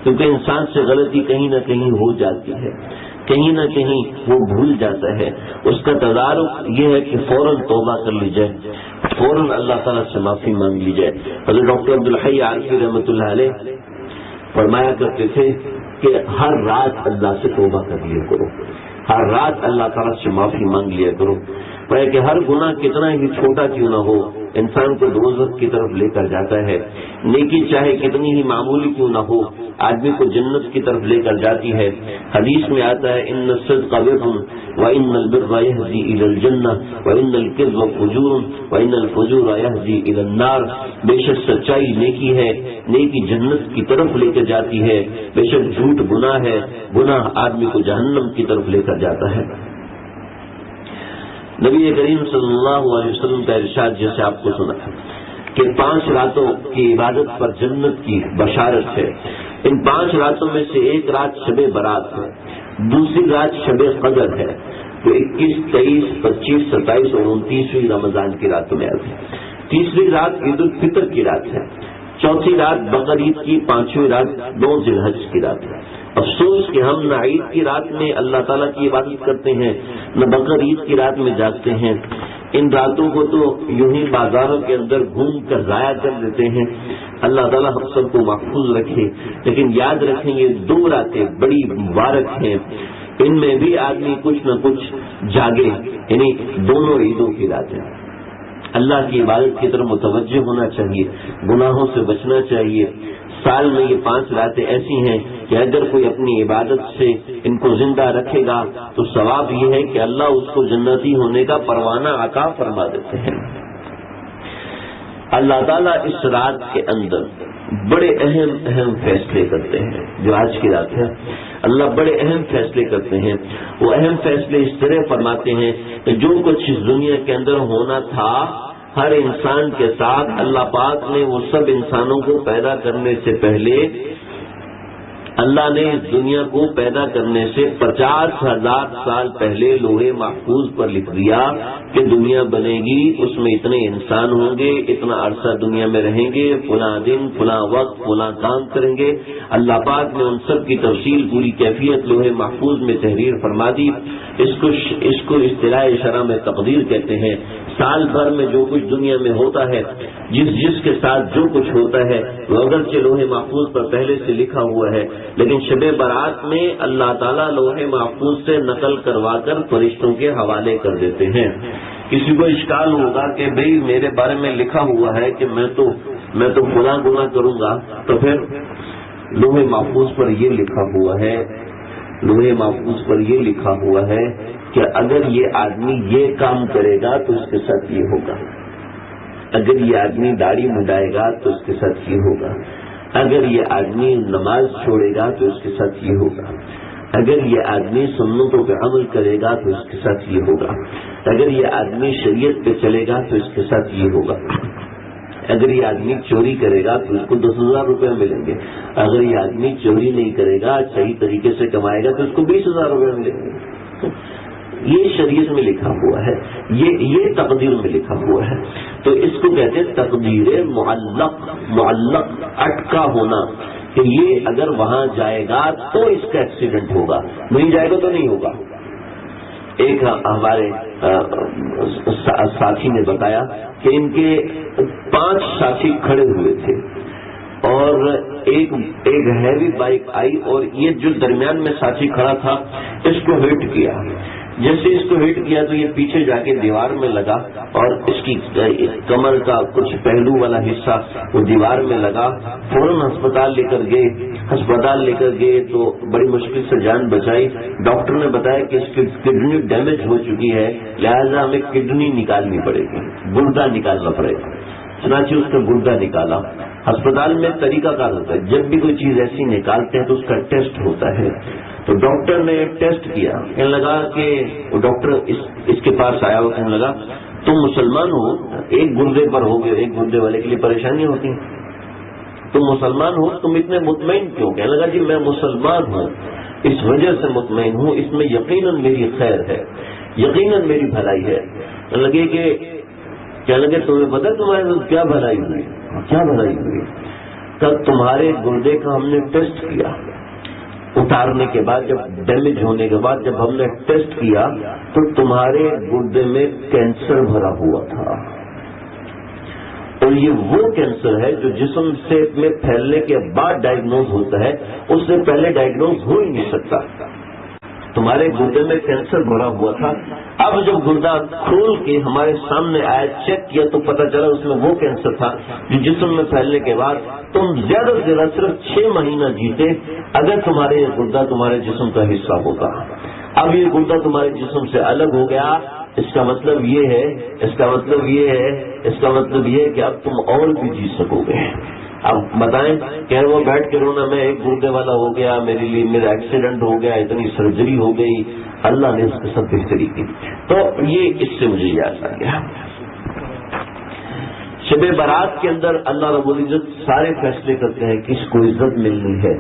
[SPEAKER 1] کیونکہ انسان سے غلطی کہیں نہ کہیں ہو جاتی ہے، کہیں نہ کہیں وہ بھول جاتا ہے. اس کا تدارک یہ ہے کہ فوراً توبہ کر لی جائے، فوراً اللہ تعالیٰ سے معافی مانگ لی جائے. حضرت ڈاکٹر عبدالحی عارفی رحمۃ اللہ علیہ فرمایا کرتے تھے کہ ہر رات اللہ سے توبہ کر لیا کرو، ہر رات اللہ تعالیٰ سے معافی مانگ لیا کرو. کہ ہر گناہ کتنا ہی چھوٹا کیوں نہ ہو انسان کو دوزخ کی طرف لے کر جاتا ہے. نیکی چاہے کتنی ہی معمولی کیوں نہ ہو آدمی کو جنت کی طرف لے کر جاتی ہے. حدیث میں آتا ہے ان الصدق بر وان البر يهدي الى الجنہ وان الكذب فجور وان الفجور يهدي الى النار. بے شک سچائی نیکی ہے، نیکی جنت کی طرف لے کر جاتی ہے. بے شک جھوٹ گناہ ہے، گناہ آدمی کو جہنم کی طرف لے کر جاتا ہے. نبی کریم صلی اللہ علیہ وسلم کا ارشاد جیسے آپ کو سنا کہ 5 راتوں کی عبادت پر جنت کی بشارت ہے. ان 5 راتوں میں سے ایک رات شب برات ہے، دوسری رات شب قدر ہے، تو 21، 23، 25، 27 اور 29ویں رمضان کی راتوں میں آتی ہے. تیسری رات عید الفطر کی رات ہے، چوتھی رات بقر عید کی، 5ویں رات 2 ذی الحج کی رات ہے. افسوس کہ ہم نہ عید کی رات میں اللہ تعالیٰ کی عبادت کرتے ہیں، نہ بقر عید کی رات میں جاگتے ہیں. ان راتوں کو تو یوں ہی بازاروں کے اندر گھوم کر ضائع کر دیتے ہیں. اللہ تعالیٰ ہم سب کو محفوظ رکھے. لیکن یاد رکھیں یہ 2 راتیں بڑی مبارک ہیں، ان میں بھی آدمی کچھ نہ کچھ جاگے. یعنی دونوں عیدوں کی راتیں اللہ کی عبادت کی طرف متوجہ ہونا چاہیے، گناہوں سے بچنا چاہیے. سال میں یہ 5 راتیں ایسی ہیں کہ اگر کوئی اپنی عبادت سے ان کو زندہ رکھے گا تو ثواب یہ ہے کہ اللہ اس کو جنتی ہونے کا پروانہ عطا فرما دیتے ہیں. اللہ تعالیٰ اس رات کے اندر بڑے اہم فیصلے کرتے ہیں. جو آج کی رات ہے اللہ بڑے اہم فیصلے کرتے ہیں. وہ اہم فیصلے اس طرح فرماتے ہیں کہ جو کچھ اس دنیا کے اندر ہونا تھا ہر انسان کے ساتھ اللہ پاک نے وہ سب انسانوں کو پیدا کرنے سے پہلے اللہ نے اس دنیا کو پیدا کرنے سے 50,000 سال پہلے لوہے محفوظ پر لکھ دیا کہ دنیا بنے گی، اس میں اتنے انسان ہوں گے، اتنا عرصہ دنیا میں رہیں گے، فلاں دن فلاں وقت فلاں کام کریں گے. اللہ پاک نے ان سب کی تفصیل پوری کیفیت لوہے محفوظ میں تحریر فرما دی. اس کو اصطلاح شرع میں تقدیر کہتے ہیں. سال بھر میں جو کچھ دنیا میں ہوتا ہے، جس کے ساتھ جو کچھ ہوتا ہے وہ اگرچہ لوہے محفوظ پر پہلے سے لکھا ہوا ہے، لیکن شب برات میں اللہ تعالیٰ لوہے محفوظ سے نقل کروا کر فرشتوں کے حوالے کر دیتے ہیں. کسی کو اشکال ہوگا کہ بھئی میرے بارے میں لکھا ہوا ہے کہ میں تو فلاں گناہ کروں گا، تو پھر لوہے محفوظ پر یہ لکھا ہوا ہے، لوہے محفوظ پر یہ لکھا ہوا ہے کہ اگر یہ آدمی یہ کام کرے گا تو اس کے ساتھ یہ ہوگا، اگر یہ آدمی داڑھی منڈائے گا تو اس کے ساتھ یہ ہوگا، اگر یہ آدمی نماز چھوڑے گا تو اس کے ساتھ یہ ہوگا، اگر یہ آدمی سنتوں پہ عمل کرے گا تو اس کے ساتھ یہ ہوگا، اگر یہ آدمی شریعت پہ چلے گا تو اس کے ساتھ یہ ہوگا، اگر یہ آدمی چوری کرے گا تو اس کو 10,000 روپے ملیں گے، اگر یہ آدمی چوری نہیں کرے گا، صحیح طریقے سے کمائے گا تو اس کو 20,000 روپے ملیں گے۔ یہ شریعت میں لکھا ہوا ہے، یہ تقدیر میں لکھا ہوا ہے۔ تو اس کو کہتے ہیں تقدیر معلق اٹکا ہونا، کہ یہ اگر وہاں جائے گا تو اس کا ایکسیڈنٹ ہوگا، نہیں جائے گا تو نہیں ہوگا۔ ایک ہمارے ساتھی نے بتایا کہ ان کے 5 ساتھی کھڑے ہوئے تھے اور ایک ہیوی بائک آئی اور یہ جو درمیان میں ساتھی کھڑا تھا اس کو ہٹ کیا۔ جیسے اس کو ہٹ کیا تو یہ پیچھے جا کے دیوار میں لگا اور اس کی کمر کا کچھ پہلو والا حصہ وہ دیوار میں لگا۔ فوراً ہسپتال لے کر گئے تو بڑی مشکل سے جان بچائی۔ ڈاکٹر نے بتایا کہ اس کی کڈنی ڈیمیج ہو چکی ہے، لہذا ہمیں کڈنی نکالنی پڑے گی، گردہ نکالنا پڑے گا۔ چنانچہ اس کا گردہ نکالا۔ ہسپتال میں طریقہ کار ہوتا ہے، جب بھی کوئی چیز ایسی نکالتے ہیں تو اس کا ٹیسٹ ہوتا ہے۔ تو ڈاکٹر نے ٹیسٹ کیا، کہنے لگا کہ ڈاکٹر اس کے پاس آیا وہ کہنے لگا تم مسلمان ہو، ایک گردے پر ہو گئے، ایک گردے والے کے لیے پریشانی ہوتی ہے، تم مسلمان ہو، تم اتنے مطمئن کیوں؟ کہنے لگا جی میں مسلمان ہوں، اس وجہ سے مطمئن ہوں، اس میں یقیناً میری خیر ہے، یقیناً میری بھلائی ہے۔ کہنے لگے تمہیں پتہ تمہارے کیا بھلائی ہوئی؟ کیا بھلائی ہوئی؟ تب تمہارے گردے کا ہم نے ٹیسٹ کیا، اتارنے کے بعد، جب ڈیمیج ہونے کے بعد جب ہم نے ٹیسٹ کیا تو تمہارے گردے میں کینسر بھرا ہوا تھا، اور یہ وہ کینسر ہے جو جسم سے میں پھیلنے کے بعد ڈائگنوز ہوتا ہے، اس سے پہلے ڈائگنوز ہو ہی نہیں سکتا۔ تمہارے گردے میں کینسر بھرا ہوا تھا، اب جب گردہ کھول کے ہمارے سامنے آیا، چیک کیا تو پتہ چلا اس میں وہ کینسر تھا جو جسم میں پھیلنے کے بعد تم زیادہ سے زیادہ صرف 6 مہینہ جیتے اگر تمہارے یہ گردہ تمہارے جسم کا حصہ ہوتا۔ اب یہ گردہ تمہارے جسم سے الگ ہو گیا، اس کا مطلب یہ ہے کہ اب تم اور بھی جی سکو گے۔ اب بتائیں کہ وہ بیٹھ کے رونا میں ایک گردے والا ہو گیا، میرے لیے میرا ایکسیڈنٹ ہو گیا، اتنی سرجری ہو گئی، اللہ نے اس کو سب بہتری کی۔ تو یہ اس سے مجھے یاد آ گیا۔ شب برات کے اندر اللہ رب العزت سارے فیصلے کرتے ہیں، کس کو عزت ملنی ہے،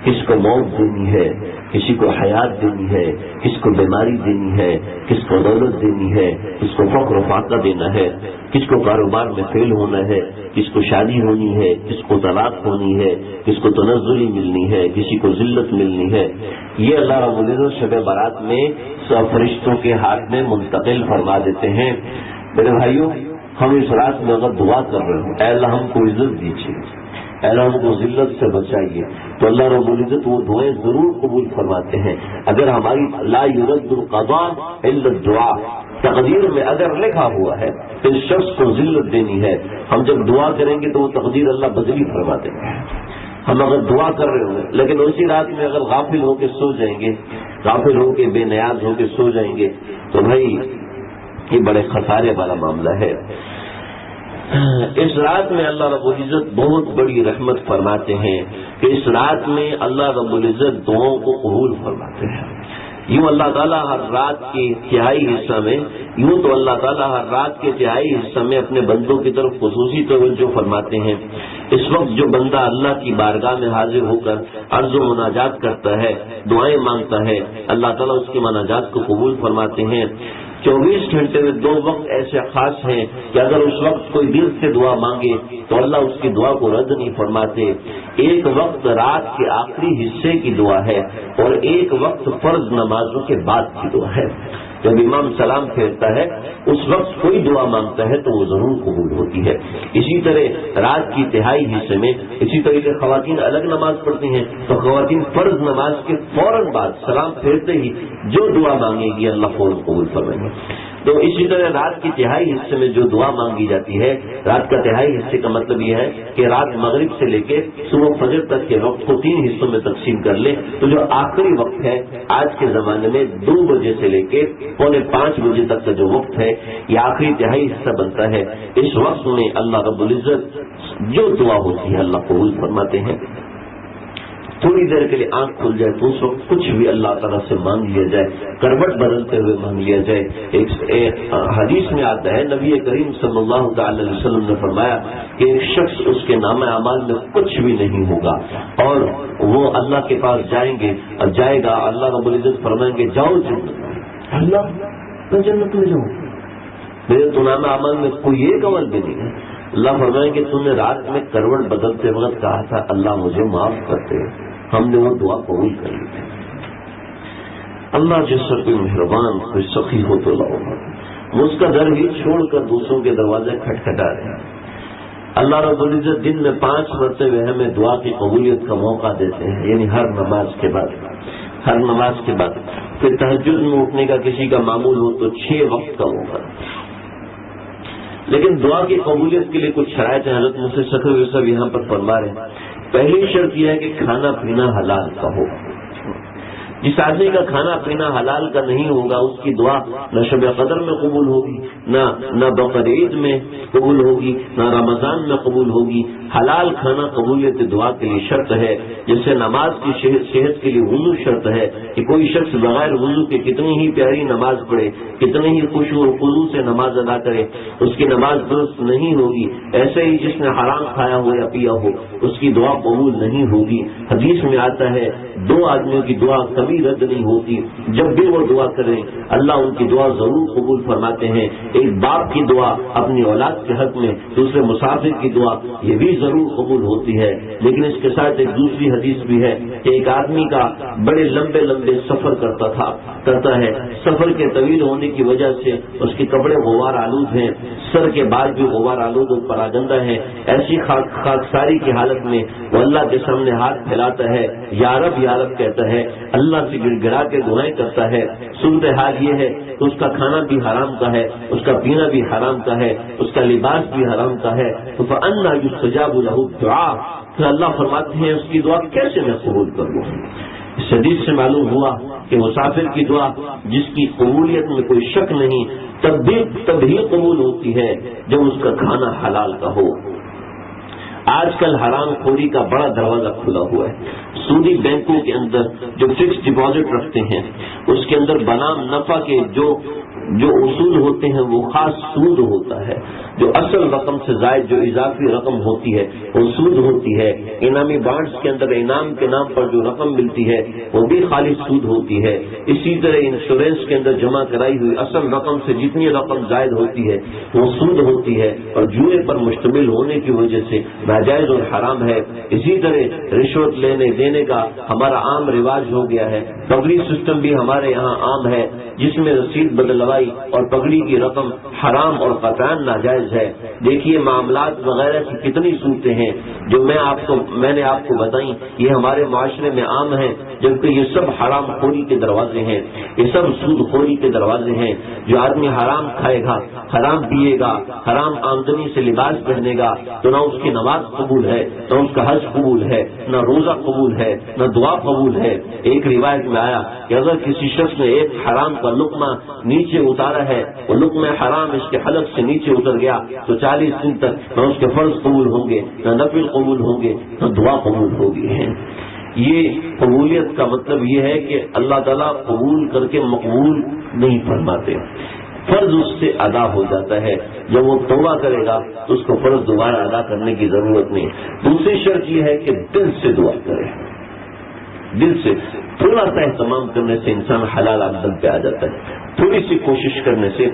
[SPEAKER 1] کس کو موت دینی ہے، کسی کو حیات دینی ہے، کس کو بیماری دینی ہے، کس کو دولت دینی ہے، کس کو فقر و فاقہ دینا ہے، کس کو کاروبار میں فیل ہونا ہے، کس کو شادی ہونی ہے، کس کو طلاق ہونی ہے، کس کو تنزلی ملنی ہے، کسی کو ذلت ملنی ہے۔ یہ اللہ رب العزت شب برات میں فرشتوں کے ہاتھ میں منتقل فرما دیتے ہیں۔ میرے بھائیوں، ہم اس رات میں اگر دعا کر رہے ہوں، اے اللہ ہم کو عزت دیجیے، اے اللہ ہم کو ذلت سے بچائیے، تو اللہ رب العزت وہ دعائیں ضرور قبول فرماتے ہیں۔ اگر ہماری لا یرد القضاء الا الدعاء، تقدیر میں اگر لکھا ہوا ہے تو اس شخص کو ذلت دینی ہے، ہم جب دعا کریں گے تو وہ تقدیر اللہ بدلی فرما دیں گے۔ ہم اگر دعا کر رہے ہوں گے لیکن اسی رات میں اگر غافل ہو کے سو جائیں گے، غافل ہو کے بے نیاز ہو کے سو جائیں گے تو بھائی یہ بڑے خسارے والا معاملہ ہے۔ اس رات میں اللہ رب العزت بہت بڑی رحمت فرماتے ہیں کہ اس رات میں اللہ رب العزت دعاؤں کو قبول فرماتے ہیں۔ یوں اللہ تعالیٰ ہر رات کے تہائی حصہ میں اپنے بندوں کی طرف خصوصی توجہ فرماتے ہیں۔ اس وقت جو بندہ اللہ کی بارگاہ میں حاضر ہو کر عرض و مناجات کرتا ہے، دعائیں مانگتا ہے، اللہ تعالیٰ اس کی مناجات کو قبول فرماتے ہیں۔ 24 گھنٹے میں 2 وقت ایسے خاص ہیں کہ اگر اس وقت کوئی دل سے دعا مانگے تو اللہ اس کی دعا کو رد نہیں فرماتے۔ ایک وقت رات کے آخری حصے کی دعا ہے اور ایک وقت فرض نمازوں کے بعد کی دعا ہے۔ جب امام سلام پھیرتا ہے اس وقت کوئی دعا مانگتا ہے تو وہ ضرور قبول ہوتی ہے۔ اسی طرح رات کی تہائی حصے میں اسی طریقے خواتین الگ نماز پڑھتی ہیں تو خواتین فرض نماز کے فوراً بعد سلام پھیرتے ہی جو دعا مانگے گی اللہ فوراً قبول فرمائیں گے۔ تو اسی طرح رات کی تہائی حصے میں جو دعا مانگی جاتی ہے، رات کا تہائی حصے کا مطلب یہ ہے کہ رات مغرب سے لے کے صبح فجر تک کے وقت کو 3 حصوں میں تقسیم کر لیں تو جو آخری وقت ہے آج کے زمانے میں 2 بجے سے لے کے 4:45 بجے تک کا جو وقت ہے یہ آخری تہائی حصہ بنتا ہے۔ اس وقت میں اللہ رب العزت جو دعا ہوتی ہے اللہ قبول فرماتے ہیں۔ تھوڑی دیر کے لیے آنکھ کھل جائے تو اس وقت کچھ بھی اللہ تعالیٰ سے مانگ لیا جائے، کروٹ بدلتے ہوئے مانگ لیا جائے۔ ایک حدیث میں آتا ہے، نبی کریم صلی اللہ تعالی علیہ وسلم نے فرمایا کہ ایک شخص اس کے نامہ اعمال میں کچھ بھی نہیں ہوگا اور وہ اللہ کے پاس جائے گا، اللہ رب العزت فرمائیں گے جاؤ جنت، اللہ میں جنت میں جاؤں، میرے تو نامہ اعمال میں کوئی ایک عمل بھی نہیں ہے۔ اللہ فرمائیں کہ تم نے رات میں کروٹ بدلتے وقت کہا تھا اللہ مجھے معاف کرتے، ہم نے وہ دعا قبول کر لی تھی۔ اللہ جیسا کوئی مہربان، کوئی سخی ہو تو لاؤ، وہ اس کا در ہی چھوڑ کر دوسروں کے دروازے کھٹکھٹا رہے ہیں۔ اللہ رب العزت دن میں 5 مرتبہ ہمیں دعا کی قبولیت کا موقع دیتے ہیں، یعنی ہر نماز کے بعد پھر تہجد میں اٹھنے کا کسی کا معمول ہو تو 6 وقت کا ہوگا۔ لیکن دعا کی قبولیت کے لیے کچھ شرائط ہیں، حضرت مفتی سکھر صاحب یہاں پر فرما رہے ہیں۔ پہلی شرط یہ ہے کہ کھانا پینا حلال کا ہو۔ جس آدمی کا کھانا پینا حلال کا نہیں ہوگا اس کی دعا نہ شب قدر میں قبول ہوگی، نہ بقرعید میں قبول ہوگی، نہ رمضان میں قبول ہوگی۔ حلال کھانا قبولیت دعا کے لیے شرط ہے، جیسے نماز کی صحت کے لیے وضو شرط ہے کہ کوئی شخص بغیر وضو کے کتنی ہی پیاری نماز پڑھے، کتنے ہی خشوع و خضوع سے نماز ادا کرے، اس کی نماز درست نہیں ہوگی۔ ایسے ہی جس نے حرام کھایا ہو یا پیا ہو اس کی دعا قبول نہیں ہوگی۔ حدیث میں آتا ہے 2 آدمیوں کی دعا کبھی رد نہیں ہوتی، جب بھی وہ دعا کریں اللہ ان کی دعا ضرور قبول فرماتے ہیں۔ ایک باپ کی دعا اپنی اولاد کے حق میں، دوسرے مسافر کی دعا یہ بھی ضرور قبول ہوتی ہے۔ لیکن اس کے ساتھ ایک دوسری حدیث بھی ہے کہ ایک آدمی کا بڑے لمبے سفر کرتا ہے، سفر کے طویل ہونے کی وجہ سے اس کے کپڑے غبار آلود ہیں، سر کے بال بھی غبار آلود اور پراگندہ ہیں۔ ایسی خاکساری کی حالت میں وہ اللہ کے سامنے ہاتھ پھیلاتا ہے، یا رب کہتا ہے، اللہ سے گڑ گڑا کے دعائیں کرتا ہے۔ صورتحال یہ ہے کہ اس کا کھانا بھی حرام کا ہے، اس کا پینا بھی حرام کا ہے، اس کا لباس بھی حرام کا ہے۔ فَأَنَّىٰ يُسْتَجَابُ لَهُ الدُّعَاءُ، پھر اللہ فرماتے ہیں اس کی دعا کیسے میں قبول کر لوں۔ اس حدیث سے معلوم ہوا کہ مسافر کی دعا جس کی قبولیت میں کوئی شک نہیں تب ہی قبول ہوتی ہے جب اس کا کھانا حلال کا ہو۔ آج کل حرام خوری کا بڑا دروازہ کھلا ہوا ہے۔ سودی بینکوں کے اندر جو فکس ڈپازٹ رکھتے ہیں اس کے اندر بنام نفع کے جو اصول ہوتے ہیں وہ خاص سود ہوتا ہے، جو اصل رقم سے زائد جو اضافی رقم ہوتی ہے وہ سود ہوتی ہے۔ انعامی بانڈز کے اندر انعام کے نام پر جو رقم ملتی ہے وہ بھی خالص سود ہوتی ہے۔ اسی طرح انشورنس کے اندر جمع کرائی ہوئی اصل رقم سے جتنی رقم زائد ہوتی ہے وہ سود ہوتی ہے اور جوئے پر مشتمل ہونے کی وجہ سے ناجائز اور حرام ہے۔ اسی طرح رشوت لینے دینے کا ہمارا عام رواج ہو گیا ہے۔ پگڑی سسٹم بھی ہمارے یہاں عام ہے جس میں رسید بدلوائی اور پگڑی کی رقم حرام اور قطعاً ناجائز ہے۔ دیکھیے معاملات وغیرہ کی کتنی صورتیں ہیں جو میں نے آپ کو بتائیں، یہ ہمارے معاشرے میں عام ہیں، جبکہ یہ سب حرام خوری کے دروازے ہیں، یہ سب سود خوری کے دروازے ہیں۔ جو آدمی حرام کھائے گا، حرام پیے گا، حرام آمدنی سے لباس پہنے گا تو نہ اس کی نماز قبول ہے، نہ اس کا حج قبول ہے، نہ روزہ قبول ہے، نہ دعا قبول ہے۔ ایک روایت میں آیا کہ اگر کسی شخص نے ایک حرام کا لقمہ نیچے اتارا ہے، وہ لقمہ حرام اس کے حلق سے نیچے اتر گیا تو 40 دن تک نہ اس کے فرض قبول ہوں گے، نہ نفل قبول ہوں گے، نہ دعا قبول ہوگی۔ یہ قبولیت کا مطلب یہ ہے کہ اللہ تعالیٰ قبول کر کے مقبول نہیں فرماتے، فرض اس سے ادا ہو جاتا ہے۔ جب وہ توبہ کرے گا تو اس کو فرض دوبارہ ادا کرنے کی ضرورت نہیں۔ دوسری شرط یہ ہے کہ دل سے دعا کرے، دل سے تھوڑا سا اہتمام کرنے سے انسان حلال آمدن پہ آ جاتا ہے، تھوڑی سی کوشش کرنے سے،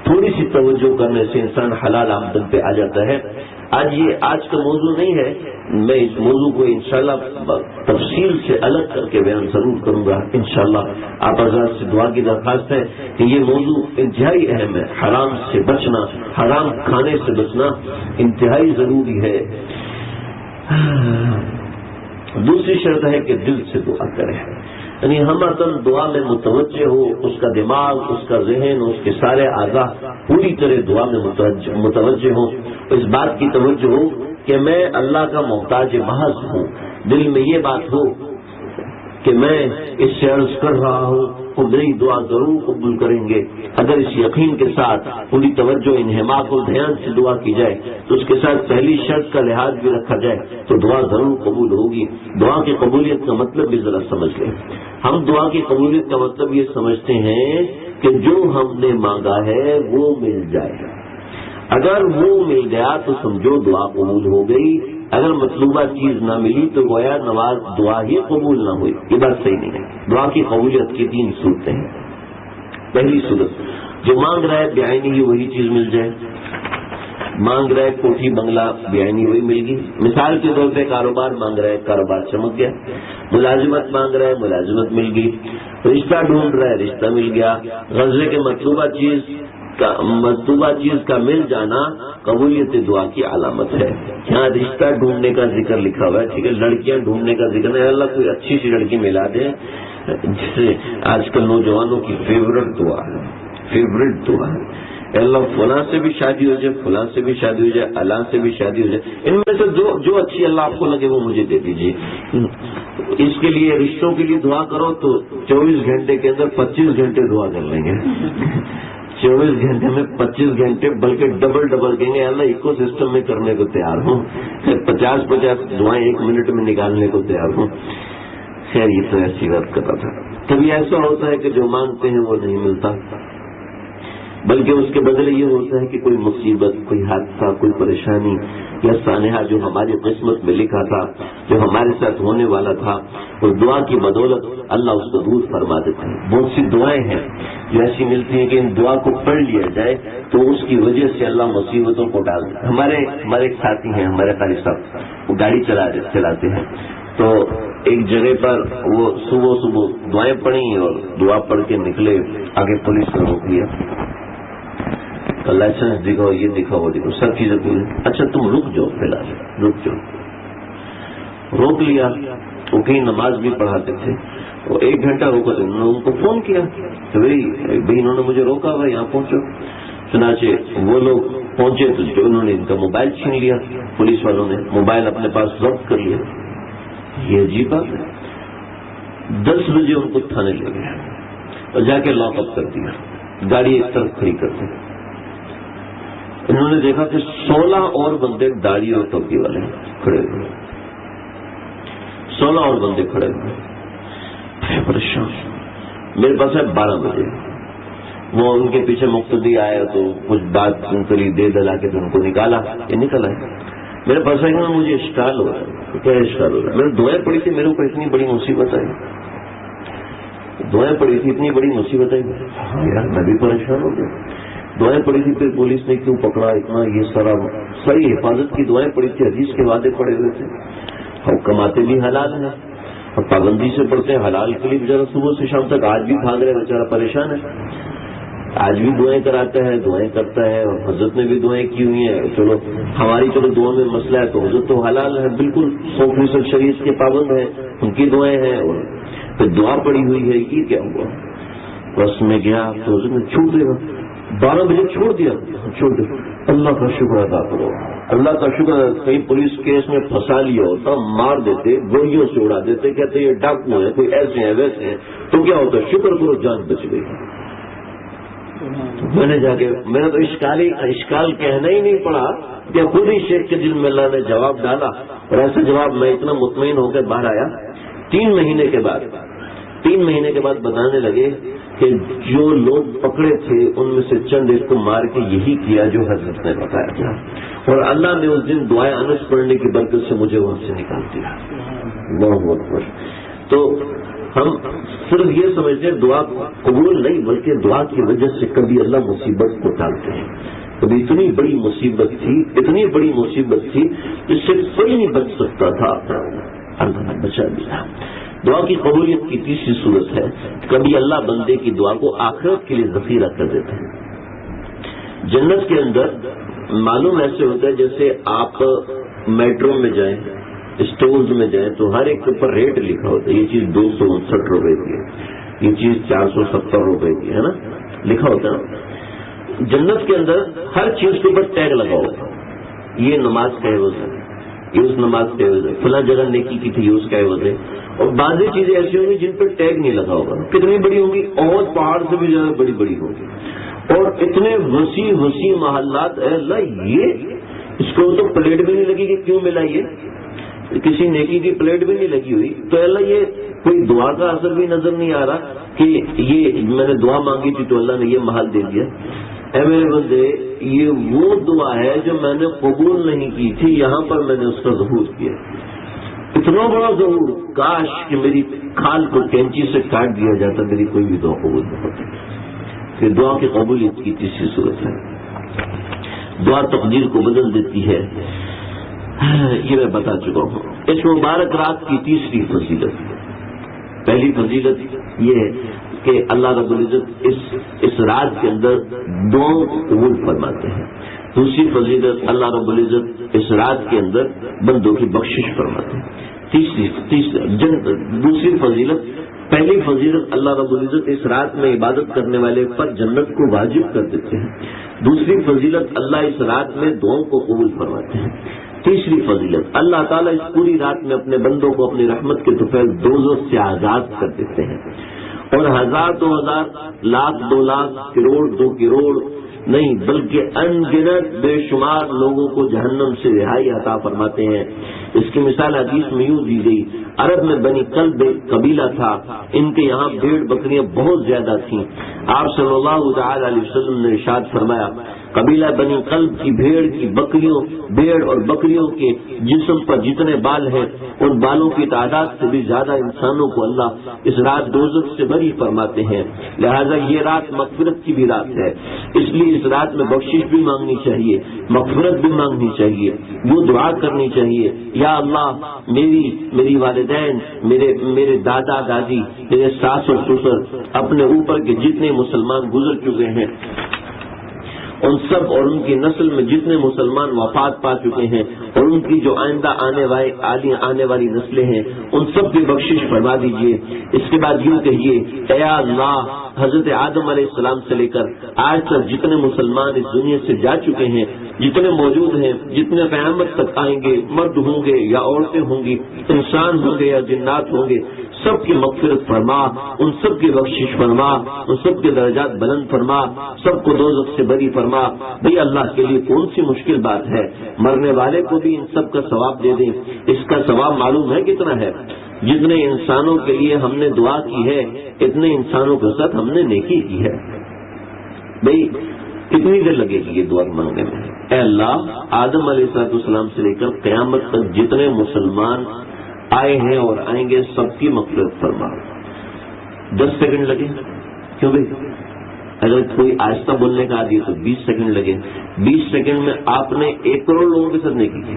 [SPEAKER 1] تھوڑی سی توجہ کرنے سے انسان حلال آمدن پہ آ جاتا ہے۔ آج کا موضوع نہیں ہے، میں اس موضوع کو انشاءاللہ تفصیل سے الگ کر کے بیان ضرور کروں گا انشاءاللہ۔ آپ حضرات سے دعا کی درخواست ہے کہ یہ موضوع انتہائی اہم ہے، حرام سے بچنا، حرام کھانے سے بچنا انتہائی ضروری ہے۔ دوسری شرط ہے کہ دل سے دعا کرے، یعنی ہم اصل دعا میں متوجہ ہو، اس کا دماغ، اس کا ذہن، اس کے سارے اعضاء پوری طرح دعا میں متوجہ ہو، اس بات کی توجہ ہو کہ میں اللہ کا محتاج محض ہوں، دل میں یہ بات ہو کہ میں اس سے عرض کر رہا ہوں وہ میری دعا ضرور قبول کریں گے. اگر اس یقین کے ساتھ پوری توجہ انہماک اور دھیان سے دعا کی جائے تو اس کے ساتھ پہلی شرط کا لحاظ بھی رکھا جائے تو دعا ضرور قبول ہوگی. دعا کی قبولیت کا مطلب بھی ذرا سمجھ لیں. ہم دعا کی قبولیت کا مطلب یہ سمجھتے ہیں کہ جو ہم نے مانگا ہے وہ مل جائے. اگر وہ مل گیا تو سمجھو دعا قبول ہو گئی. اگر مطلوبہ چیز نہ ملی تو گویا نماز دعا ہی قبول نہ ہوئی. یہ بات صحیح نہیں ہے. دعا کی قبولیت کی 3 صورتیں ہیں. پہلی صورت جو مانگ رہا ہے بعینی ہی وہی چیز مل جائے. مانگ رہا ہے کوٹھی بنگلہ بعینی وہی مل گئی. مثال کے طور پہ کاروبار مانگ رہا ہے کاروبار چمک گیا. ملازمت مانگ رہا ہے ملازمت مل گئی. رشتہ ڈھونڈ رہا ہے رشتہ مل گیا. غزلے کے مطلوبہ چیز کا مل جانا قبولیت دعا کی علامت ہے. یہاں رشتہ ڈھونڈنے کا ذکر لکھا ہوا ہے. ٹھیک ہے, لڑکیاں ڈھونڈنے کا ذکر نہیں. اللہ کوئی اچھی سی لڑکی ملا دے جسے آج کل نوجوانوں کی فیوریٹ دعا ہے. اللہ فلاں سے بھی شادی ہو جائے, فلاں سے بھی شادی ہو جائے, اللہ سے بھی شادی ہو جائے. ان میں سے جو اچھی اللہ آپ کو لگے وہ مجھے دے دیجیے. اس کے لیے رشتوں کے لیے دعا کرو تو 24 گھنٹے کے اندر 25 گھنٹے دعا کر لیں گے. 24 گھنٹے میں 25 گھنٹے بلکہ ڈبل کہیں گے اللہ ایکو سسٹم میں کرنے کو تیار ہوں. 50 دعائیں 1 منٹ میں نکالنے کو تیار ہوں. خیر یہ تو ایسی بات کرتا تھا. کبھی ایسا ہوتا ہے کہ جو مانگتے ہیں وہ نہیں ملتا, بلکہ اس کے بدلے یہ ہوتا ہے کہ کوئی مصیبت, کوئی حادثہ, کوئی پریشانی یا سانحہ جو ہماری قسمت میں لکھا تھا, جو ہمارے ساتھ ہونے والا تھا, اس دعا کی بدولت اللہ اس کو دور فرما دیتے ہیں. بہت سی دعائیں ہیں جو ایسی ملتی ہیں کہ ان دعا کو پڑھ لیا جائے تو اس کی وجہ سے اللہ مصیبتوں کو ڈال دیتا ہے. ہمارے ایک ساتھی ہیں, ہمارے قاری صاحب, وہ گاڑی چلاتے ہیں. تو ایک جگہ پر وہ صبح دعائیں پڑھی اور دعا پڑھ کے نکلے. آگے پولیس نے روک لیا, لائسنس دکھاؤ, یہ دکھاؤ, وہ دکھاؤ, سب چیزیں پوری. اچھا تم رک جاؤ, فی الحال رک جاؤ. روک لیا. وہ کہیں نماز بھی پڑھاتے تھے. وہ 1 گھنٹہ روکا تھا. انہوں نے ان کو فون کیا کہ بھائی انہوں نے مجھے روکا ہوا, یہاں پہنچو. چنانچہ وہ لوگ پہنچے تو انہوں نے ان کا موبائل چھین لیا. پولیس والوں نے موبائل اپنے پاس ضبط کر لیا. یہ عجیب بات ہے. 10 بجے ان کو تھانے لے گئے اور جا کے لاک اپ کر دیا. گاڑی ایک طرف کھڑی کرتے. انہوں نے دیکھا کہ 16 اور بندے داڑھی اور ٹوپی والے کھڑے ہوئے. 16 اور بندے کھڑے ہوئے. پریشان. میرے پاس ہے 12 بجے. وہ ان کے پیچھے مقتدی آیا تو کچھ بات کری, دے دلا کے ان کو نکالا. یہ نکل آئے. میرے پاس ہے کہ مجھے اشکال ہو رہا ہے. کیا اشکال ہو رہا ہے؟ میں نے دعائیں پڑھی تھی, میرے کو اتنی بڑی مصیبت آئی. دعائیں پڑھی تھی, اتنی بڑی مصیبت آئی. یار میں بھی پریشان ہو گیا. دعائیں پڑھی تھی, پھر پولیس نے کیوں پکڑا اتنا, یہ سارا صحیح حفاظت کی دعائیں پڑھی تھی, حدیث کے وعدے پڑے ہوئے تھے. اور کماتے بھی حلال ہیں اور پابندی سے پڑھتے ہیں. حلال کے لیے بیچارہ صبح سے شام تک آج بھی بھاگ رہے, بیچارہ پریشان ہے. آج بھی دعائیں کراتا ہے, دعائیں کرتا ہے. اور حضرت نے بھی دعائیں کی ہوئی ہیں. چلو ہماری دعا میں مسئلہ ہے تو حضرت تو حلال ہے, بالکل 100% شریعت کے پابند ہیں, ان کی دعائیں ہیں. اور پھر دعا پڑی ہوئی ہے. یہ کیا ہوا؟ بس میں گیا تو حضرت نے چھوٹ دے گا. 12 بجے چھوڑ دیا. اللہ کا شکر ادا کرو, اللہ کا شکر. کہیں پولیس کیس میں پھنسا لیا ہوتا, مار دیتے, گولیوں سے اڑا دیتے, کہتے یہ ڈاکو ہیں, کوئی ایسے ہیں ویسے ہیں, تو کیا ہوتا, شکر کرو جان بچ گئی. میں نے جا کے, میرا تو اشکال کہنا ہی نہیں پڑا کہ خود ہی شیخ کے دل میں اللہ نے جواب ڈالا. اور ایسا جواب میں اتنا مطمئن ہو کے باہر آیا. 3 مہینے کے بعد بتانے لگے کہ جو لوگ پکڑے تھے ان میں سے چند ایک کو مار کے یہی کیا جو حضرت نے بتایا تھا. اور اللہ نے اس دن دعائیں انس پڑھنے کی برکت سے مجھے وہاں سے نکال دیا. اللہ اکبر. تو ہم صرف یہ سمجھتے ہیں دعا قبول نہیں, بلکہ دعا کی وجہ سے کبھی اللہ مصیبت کو ٹالتے ہیں. کبھی اتنی بڑی مصیبت تھی جس سے کوئی نہیں بچ سکتا تھا, اللہ نے بچا دیا. دعا کی قبولیت کی تیسری صورت ہے کبھی اللہ بندے کی دعا کو آخرت کے لیے ذخیرہ کر دیتے ہیں. جنت کے اندر معلوم ایسے ہوتا ہے جیسے آپ میٹرو میں جائیں, اسٹورز میں جائیں تو ہر ایک کے اوپر ریٹ لکھا ہوتا ہے. یہ چیز 259 روپے کی ہے, یہ چیز 470 روپے کی ہے نا, لکھا ہوتا ہے. جنت کے اندر ہر چیز کے اوپر ٹیگ لگا ہوتا ہے. یہ نماز کا عوض ہے, یہ اس نماز کا عوض ہے. فلاں جگہ نیکی کی تھی, یہ اس کا عوض ہے. اور بعض چیزیں ایسی ہوں گی جن پر ٹیگ نہیں لگا ہوگا، کتنی بڑی ہوں گی، اور پہاڑ سے بھی زیادہ بڑی بڑی ہوں گی، اور اتنے وسیع وسیع محلات، اے اللہ یہ اس کو تو پلیٹ بھی نہیں لگی کہ کیوں ملا، یہ کسی نیکی کی پلیٹ بھی نہیں لگی ہوئی، تو اے اللہ یہ کوئی دعا کا اثر بھی نظر نہیں آ رہا کہ یہ میں نے دعا مانگی تھی تو اللہ نے یہ محل دے دیا۔ اے میرے بندے، یہ وہ دعا ہے جو میں نے قبول نہیں کی تھی، یہاں پر میں نے اس کا ظہور کیا، اتنا بڑا ظہور، کاش کہ میری کھال کو کینچی سے کاٹ دیا جاتا، میری کوئی بھی دعا قبول نہ ہوتی۔ پھر دعا کی قبولیت کی تیسری صورت ہے، دعا تقدیر کو بدل دیتی ہے، یہ میں بتا چکا ہوں۔ اس مبارک رات کی تیسری فضیلت، پہلی فضیلت یہ ہے کہ اللہ رب العزت اس رات کے اندر دعاؤں کو قبول فرماتے ہیں۔ دوسری فضیلت، اللہ رب العزت اس رات کے اندر بندوں کی بخشش فرماتے ہیں۔ دوسری فضیلت، پہلی فضیلت اللہ رب العزت اس رات میں عبادت کرنے والے پر جنت کو واجب کر دیتے ہیں۔ دوسری فضیلت، اللہ اس رات میں دعاؤں کو قبول فرماتے ہیں۔ تیسری فضیلت، اللہ تعالیٰ اس پوری رات میں اپنے بندوں کو اپنی رحمت کے طفیل دوزخ سے آزاد کر دیتے ہیں، اور 1000 2000 لاکھ 2 لاکھ کروڑ 2 کروڑ نہیں بلکہ ان گنت بے شمار لوگوں کو جہنم سے رہائی عطا فرماتے ہیں۔ اس کی مثال حدیث میں یوں دی گئی، عرب میں بنی کلب ایک قبیلہ تھا، ان کے یہاں بھیڑ بکریاں بہت زیادہ تھیں۔ آپ صلی اللہ تعالی علیہ وسلم نے ارشاد فرمایا، قبیلہ بنی قلب کی بھیڑ اور بکریوں کے جسم پر جتنے بال ہیں ان بالوں کی تعداد سے بھی زیادہ انسانوں کو اللہ اس رات دوزخ سے بری فرماتے ہیں۔ لہذا یہ رات مغفرت کی بھی رات ہے، اس لیے اس رات میں بخشش بھی مانگنی چاہیے، مغفرت بھی مانگنی چاہیے، وہ دعا کرنی چاہیے، یا اللہ میری والدین، میرے دادا دادی، میرے ساس اور سسر، اپنے اوپر کے جتنے مسلمان گزر چکے ہیں ان سب اور ان کی نسل میں جتنے مسلمان وفات پا چکے ہیں اور ان کی جو آئندہ آنے والی نسلیں ہیں ان سب کی بخشش فرما دیجیے۔ اس کے بعد یوں کہیے، اے اللہ، حضرت آدم علیہ السلام سے لے کر آج تک جتنے مسلمان اس دنیا سے جا چکے ہیں، جتنے موجود ہیں، جتنے قیامت تک آئیں گے، مرد ہوں گے یا عورتیں ہوں گی، انسان ہوں گے یا جنات ہوں گے، سب کی مغفرت فرما، ان سب کی بخشش فرما، ان سب کے درجات بلند فرما، سب کو دوزخ سے بری فرما۔ بھئی اللہ کے لیے کون سی مشکل بات ہے، مرنے والے کو بھی ان سب کا ثواب دے دیں۔ اس کا ثواب معلوم ہے کتنا ہے؟ جتنے انسانوں کے لیے ہم نے دعا کی ہے اتنے انسانوں کے ساتھ ہم نے نیکی کی ہے۔ بھئی کتنی دیر لگے گی یہ دعا مانگنے میں؟ اے اللہ، آدم علیہ السلام سے لے کر قیامت تک جتنے مسلمان آئے ہیں اور آئیں گے سب کی مغفرت فرما۔ 10 سیکنڈ لگے، کیوں بھائی؟ اگر کوئی آہستہ بولنے کا عادی ہے تو 20 سیکنڈ لگے۔ 20 سیکنڈ میں آپ نے 1 کروڑ لوگوں کے ساتھ نیکی کی،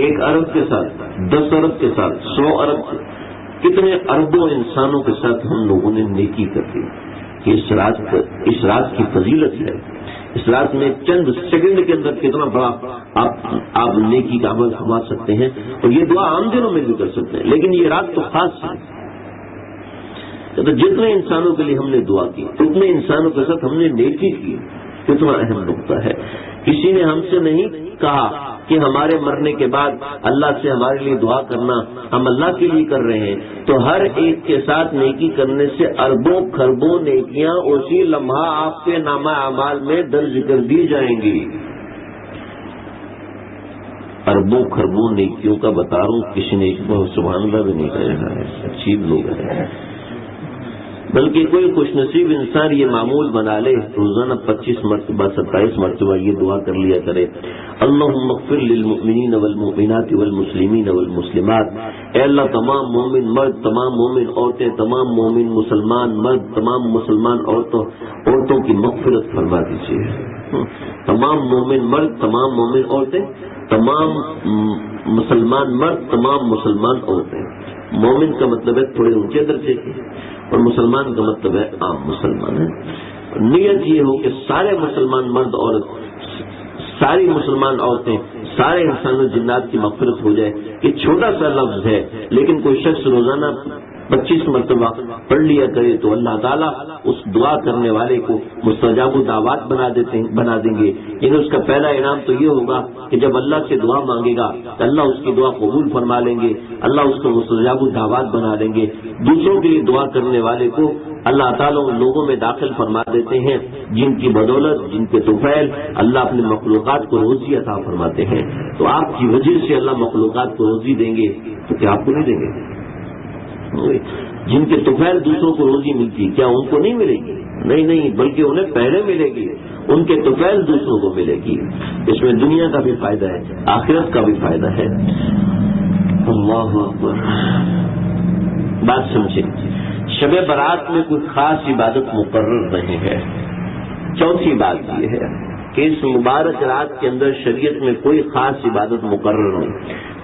[SPEAKER 1] 1 ارب کے ساتھ، 10 ارب کے ساتھ، 100 ارب، کتنے اربوں انسانوں کے ساتھ ہم لوگوں نے نیکی کر دی۔ اس رات کی فضیلت ہے، اس رات میں چند سیکنڈ کے اندر کتنا بڑا آپ نیکی کا عمل فرما سکتے ہیں، اور یہ دعا عام دنوں میں بھی کر سکتے ہیں، لیکن یہ رات تو خاص ہے۔ تو جتنے انسانوں کے لیے ہم نے دعا کی اتنے انسانوں کے ساتھ ہم نے نیکی کی، کتنا اہم نقطہ ہے۔ کسی نے ہم سے نہیں کہا کہ ہمارے مرنے کے بعد اللہ سے ہمارے لیے دعا کرنا، ہم اللہ کے لیے کر رہے ہیں، تو ہر ایک کے ساتھ نیکی کرنے سے اربوں خربوں نیکیاں اسی لمحہ آپ کے نامہ اعمال میں درج کر دی جائیں گی۔ اربوں خربوں نیکیوں کا بتا رہا ہوں، کسی نے سبحان اللہ بھی نہیں کہا ہے، عجیب لوگ ہیں۔ بلکہ کوئی خوش نصیب انسان یہ معمول بنا لے، روزانہ 25 مرتبہ 27 مرتبہ یہ دعا کر لیا کرے، اللہم اغفر للمؤمنین والمؤمنات والمسلمین والمسلمات۔ اے اللہ، تمام مومن مرد، تمام مومن عورتیں، تمام مومن مسلمان مرد، تمام مسلمان عورتوں کی مغفرت فرما دیجیے۔ تمام مومن مرد، تمام مومن عورتیں، تمام مسلمان مرد، تمام مسلمان عورتیں۔ مومن کا مطلب ہے تھوڑے اونچے درجے کے، اور مسلمان کا مطلب ہے عام مسلمان ہے۔ نیت یہ ہو کہ سارے مسلمان مرد عورت، ساری مسلمان عورتیں، سارے انسان و جنات کی مغفرت ہو جائے۔ یہ چھوٹا سا لفظ ہے لیکن کوئی شخص روزانہ 25 مرتبہ پڑھ لیا کرے تو اللہ تعالیٰ اس دعا کرنے والے کو مستجاب الدعوات بنا دیں گے. لیکن اس کا پہلا انعام تو یہ ہوگا کہ جب اللہ سے دعا مانگے گا تو اللہ اس کی دعا قبول فرما لیں گے, اللہ اس کو مستجاب الدعوات بنا دیں گے. دوسروں کے لیے دعا کرنے والے کو اللہ تعالیٰ ان لوگوں میں داخل فرما دیتے ہیں جن کی بدولت, جن کے طفیل اللہ اپنے مخلوقات کو روزی عطا فرماتے ہیں. تو آپ کی وجہ سے اللہ مخلوقات کو روزی دیں گے تو کیا آپ کو نہیں دیں گے؟ جن کے طفیل دوسروں کو روزی ملتی کیا ان کو نہیں ملے گی؟ نہیں, بلکہ انہیں پہلے ملے گی, ان کے طفیل دوسروں کو ملے گی. اس میں دنیا کا بھی فائدہ ہے, آخرت کا بھی فائدہ ہے. اللہ اکبر. بات سمجھیں, شب برات میں کوئی خاص عبادت مقرر نہیں ہے. چوتھی بات یہ ہے کہ اس مبارک رات کے اندر شریعت میں کوئی خاص عبادت مقرر نہیں.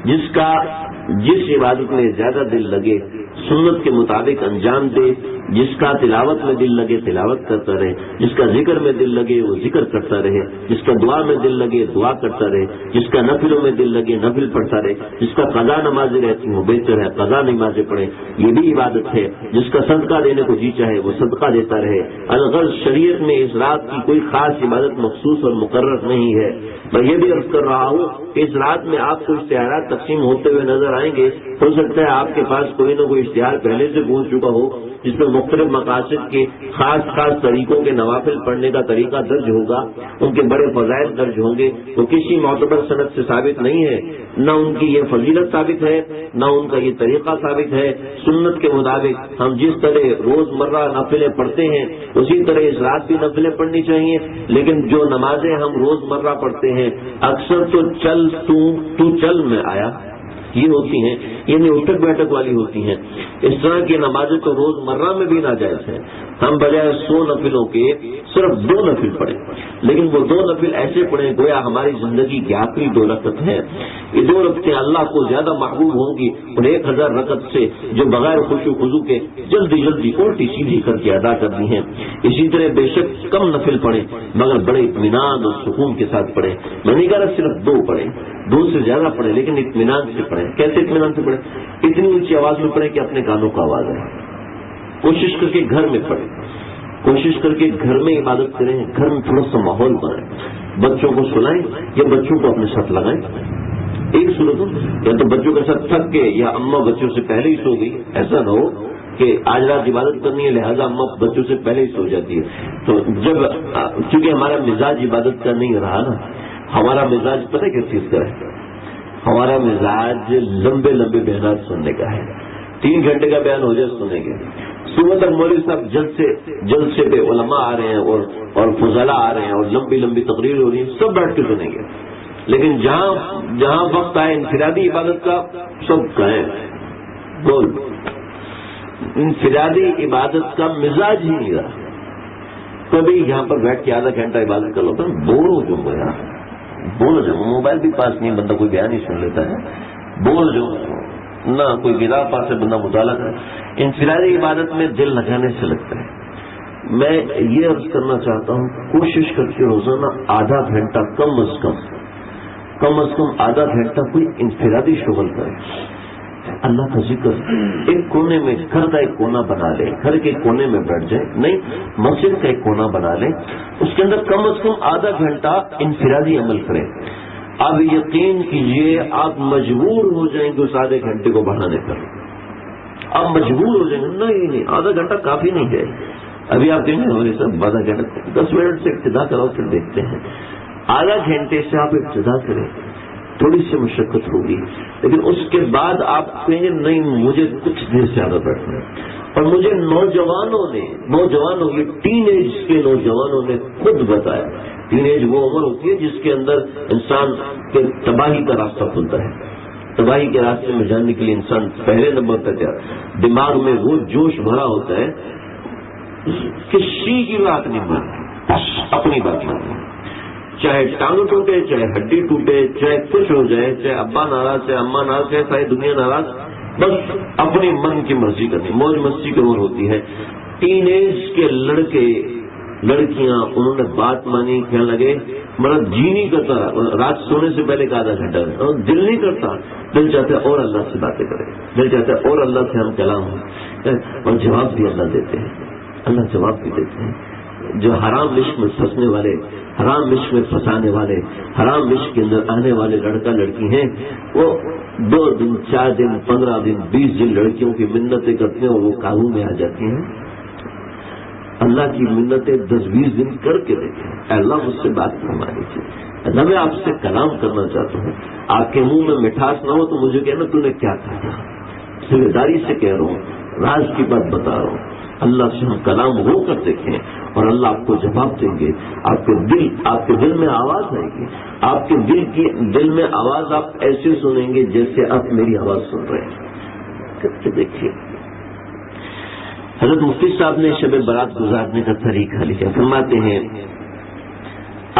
[SPEAKER 1] جس عبادت میں زیادہ دل لگے سنت کے مطابق انجام دے, جس کا تلاوت میں دل لگے تلاوت کرتا رہے, جس کا ذکر میں دل لگے وہ ذکر کرتا رہے, جس کا دعا میں دل لگے دعا کرتا رہے, جس کا نفلوں میں دل لگے نفل پڑھتا رہے, جس کا قضا نمازیں رہتی ہوں بہتر ہے قضا نمازیں پڑھے, یہ بھی عبادت ہے. جس کا صدقہ دینے کو جی چاہے وہ صدقہ دیتا رہے. الغرض شریعت میں اس رات کی کوئی خاص عبادت مخصوص اور مقرر نہیں ہے. میں یہ بھی عرض کر رہا ہوں کہ اس رات میں آپ کو اشتہارات تقسیم ہوتے ہوئے نظر آئیں گے. ہو سکتا ہے آپ کے پاس کوئی نہ کوئی اشتہار پہلے سے پہنچ چکا ہو جس میں مختلف مقاصد کے خاص طریقوں کے نوافل پڑھنے کا طریقہ درج ہوگا, ان کے بڑے فضائل درج ہوں گے. وہ کسی معتبر سند سے ثابت نہیں ہے, نہ ان کی یہ فضیلت ثابت ہے, نہ ان کا یہ طریقہ ثابت ہے. سنت کے مطابق ہم جس طرح روز مرہ نفلیں پڑھتے ہیں اسی طرح اس رات بھی نفلیں پڑھنی چاہیے. لیکن جو نمازیں ہم روز مرہ پڑھتے ہیں اکثر تو تو چل میں آیا یہ ہوتی ہیں, یعنی اٹھک بیٹھک والی ہوتی ہیں. اس طرح کی نمازیں تو روز مرہ میں بھی ناجائز ہیں. ہم بجائے 100 نفلوں کے صرف 2 نفل پڑھیں, لیکن وہ 2 نفل ایسے پڑھیں گویا ہماری زندگی کی آخری 2 رکعت ہیں. یہ 2 رکعتیں اللہ کو زیادہ محبوب ہوں گی اور 1000 رکعت سے جو بغیر خشوع خضوع کے جلدی الٹی سیدھی کر کے ادا کرنی ہے. اسی طرح بے شک کم نفل پڑھیں مگر بڑے اطمینان اور سکون کے ساتھ پڑھیں. میں نہیں کہہ رہا صرف 2 پڑھیں, 2 سے زیادہ پڑھیں لیکن اطمینان سے پڑھیں. کیسے اطمینان سے پڑھیں؟ اتنی اونچی آواز میں پڑھیں کہ اپنے کانوں کا آواز آئے. کوشش کر کے گھر میں پڑھیں, کوشش کر کے گھر میں عبادت کریں, گھر میں تھوڑا سا ماحول بنائیں, بچوں کو سلائیں یا بچوں کو اپنے ساتھ لگائیں. ایک صورت یا تو بچوں کے ساتھ تھک کے یا اماں بچوں سے پہلے ہی سو گئی, ایسا نہ ہو کہ آج رات عبادت کرنی ہے لہذا اماں بچوں سے پہلے ہی سو جاتی ہے. تو جب چونکہ ہمارا مزاج عبادت کا نہیں رہا نا, ہمارا مزاج پتہ کس چیز کا ہے؟ ہمارا مزاج لمبے بیانات سننے کا ہے. 3 گھنٹے کا بیان ہو جائے سنیں گے. صبح تک مولوی صاحب جلسے پہ علماء آ رہے ہیں اور فضلاء آ رہے ہیں اور لمبی تقریر ہو رہی ہے, سب بیٹھ کے سنیں گے. لیکن جہاں وقت آئے انفرادی عبادت کا سب کہیں بول. انفرادی عبادت کا مزاج ہی نہیں رہا. کبھی یہاں پر بیٹھ کے آدھا گھنٹہ عبادت کر لو تو بور ہو جاؤں گا یار, بول جاؤں. موبائل بھی پاس نہیں, بندہ کوئی بیان ہی سن لیتا ہے, بول جاؤں نہ کوئی کتاب پاس سے بندہ مطالعہ کرے. انفرادی عبادت میں دل لگانے سے لگتا ہے. میں یہ عرض کرنا چاہتا ہوں کوشش کر کے روزانہ آدھا گھنٹہ کم از کم آدھا گھنٹہ کوئی انفرادی شغل کرے. اللہ کا ذکر ایک کونے میں, گھر کا ایک کونا بنا لے, گھر کے کونے میں بیٹھ جائے, نہیں مسجد کا ایک کونا بنا لے, اس کے اندر کم از کم آدھا گھنٹہ انفرادی عمل کریں. اب یقین کیجئے آپ مجبور ہو جائیں گے اس آدھے گھنٹے کو بڑھانے پر. آپ مجبور ہو جائیں گے, نہیں آدھا گھنٹہ کافی نہیں ہے. ابھی آپ کہیں گے سب آدھا گھنٹہ 10 منٹ سے ابتدا کرو پھر دیکھتے ہیں. آدھا گھنٹے سے آپ ابتدا کریں, تھوڑی سی مشقت ہوگی لیکن اس کے بعد آپ کہیں گے نہیں مجھے کچھ دیر زیادہ بیٹھنا ہے. اور مجھے نوجوانوں یہ ٹین ایج کے نوجوانوں نے خود بتایا, ٹین ایج وہ عمر ہوتی ہے جس کے اندر انسان کے تباہی کا راستہ کھلتا ہے. تباہی کے راستے میں جانے کے لیے انسان پہلے نمبر پہ تیار, دماغ میں وہ جوش بھرا ہوتا ہے کسی کی بات نہیں مانتی, اپنی بات مانتی. چاہے ٹانگ ٹوٹے, چاہے ہڈی ٹوٹے, چاہے کچھ ہو جائے, چاہے ابا ناراض, چاہے اماں ناراض, چاہے ساری دنیا ناراض, بس اپنی من کی مرضی کرنی, موج مستی کی عمر ہوتی ہے. ٹین ایج کے لڑکے لڑکیاں انہوں نے بات مانی، کہنے لگے مرد جی نہیں کرتا رات سونے سے پہلے کا آدھا گھنٹہ اور دل نہیں کرتا، دل چاہتا ہے اور اللہ سے باتیں کریں، دل چاہتا ہے اور اللہ سے ہم کلام ہوں، اور جواب بھی اللہ دیتے ہیں، اللہ جواب بھی دیتے ہیں۔ جو حرام عشق میں پھنسنے والے، حرام عشق میں پھنسانے والے، حرام عشق کے اندر آنے والے لڑکا لڑکی ہیں، وہ 2 دن 4 دن 15 دن 20 دن لڑکیوں کی منتیں کرتے ہیں اور وہ قابو میں آ جاتی ہیں۔ اللہ کی منتیں 10-20 دن کر کے دیکھیں، اے اللہ مجھ سے بات فرما لیجیے، اللہ میں آپ سے کلام کرنا چاہتا ہوں، آپ کے منہ میں مٹھاس نہ ہو تو مجھے کہنا تو نے کیا کہا، ذمہ داری سے کہہ رہا ہوں، راز کی بات بتا رہا ہوں۔ اللہ سے ہم کلام ہو کر دیکھیں اور اللہ آپ کو جواب دیں گے۔ آپ کے دل میں آواز آئے گی، آپ کے دل میں آواز آپ ایسے سنیں گے جیسے آپ میری آواز سن رہے ہیں۔ کر کے دیکھیے۔ حضرت مفتی صاحب نے شب برات گزارنے کا طریقہ لکھا، فرماتے ہیں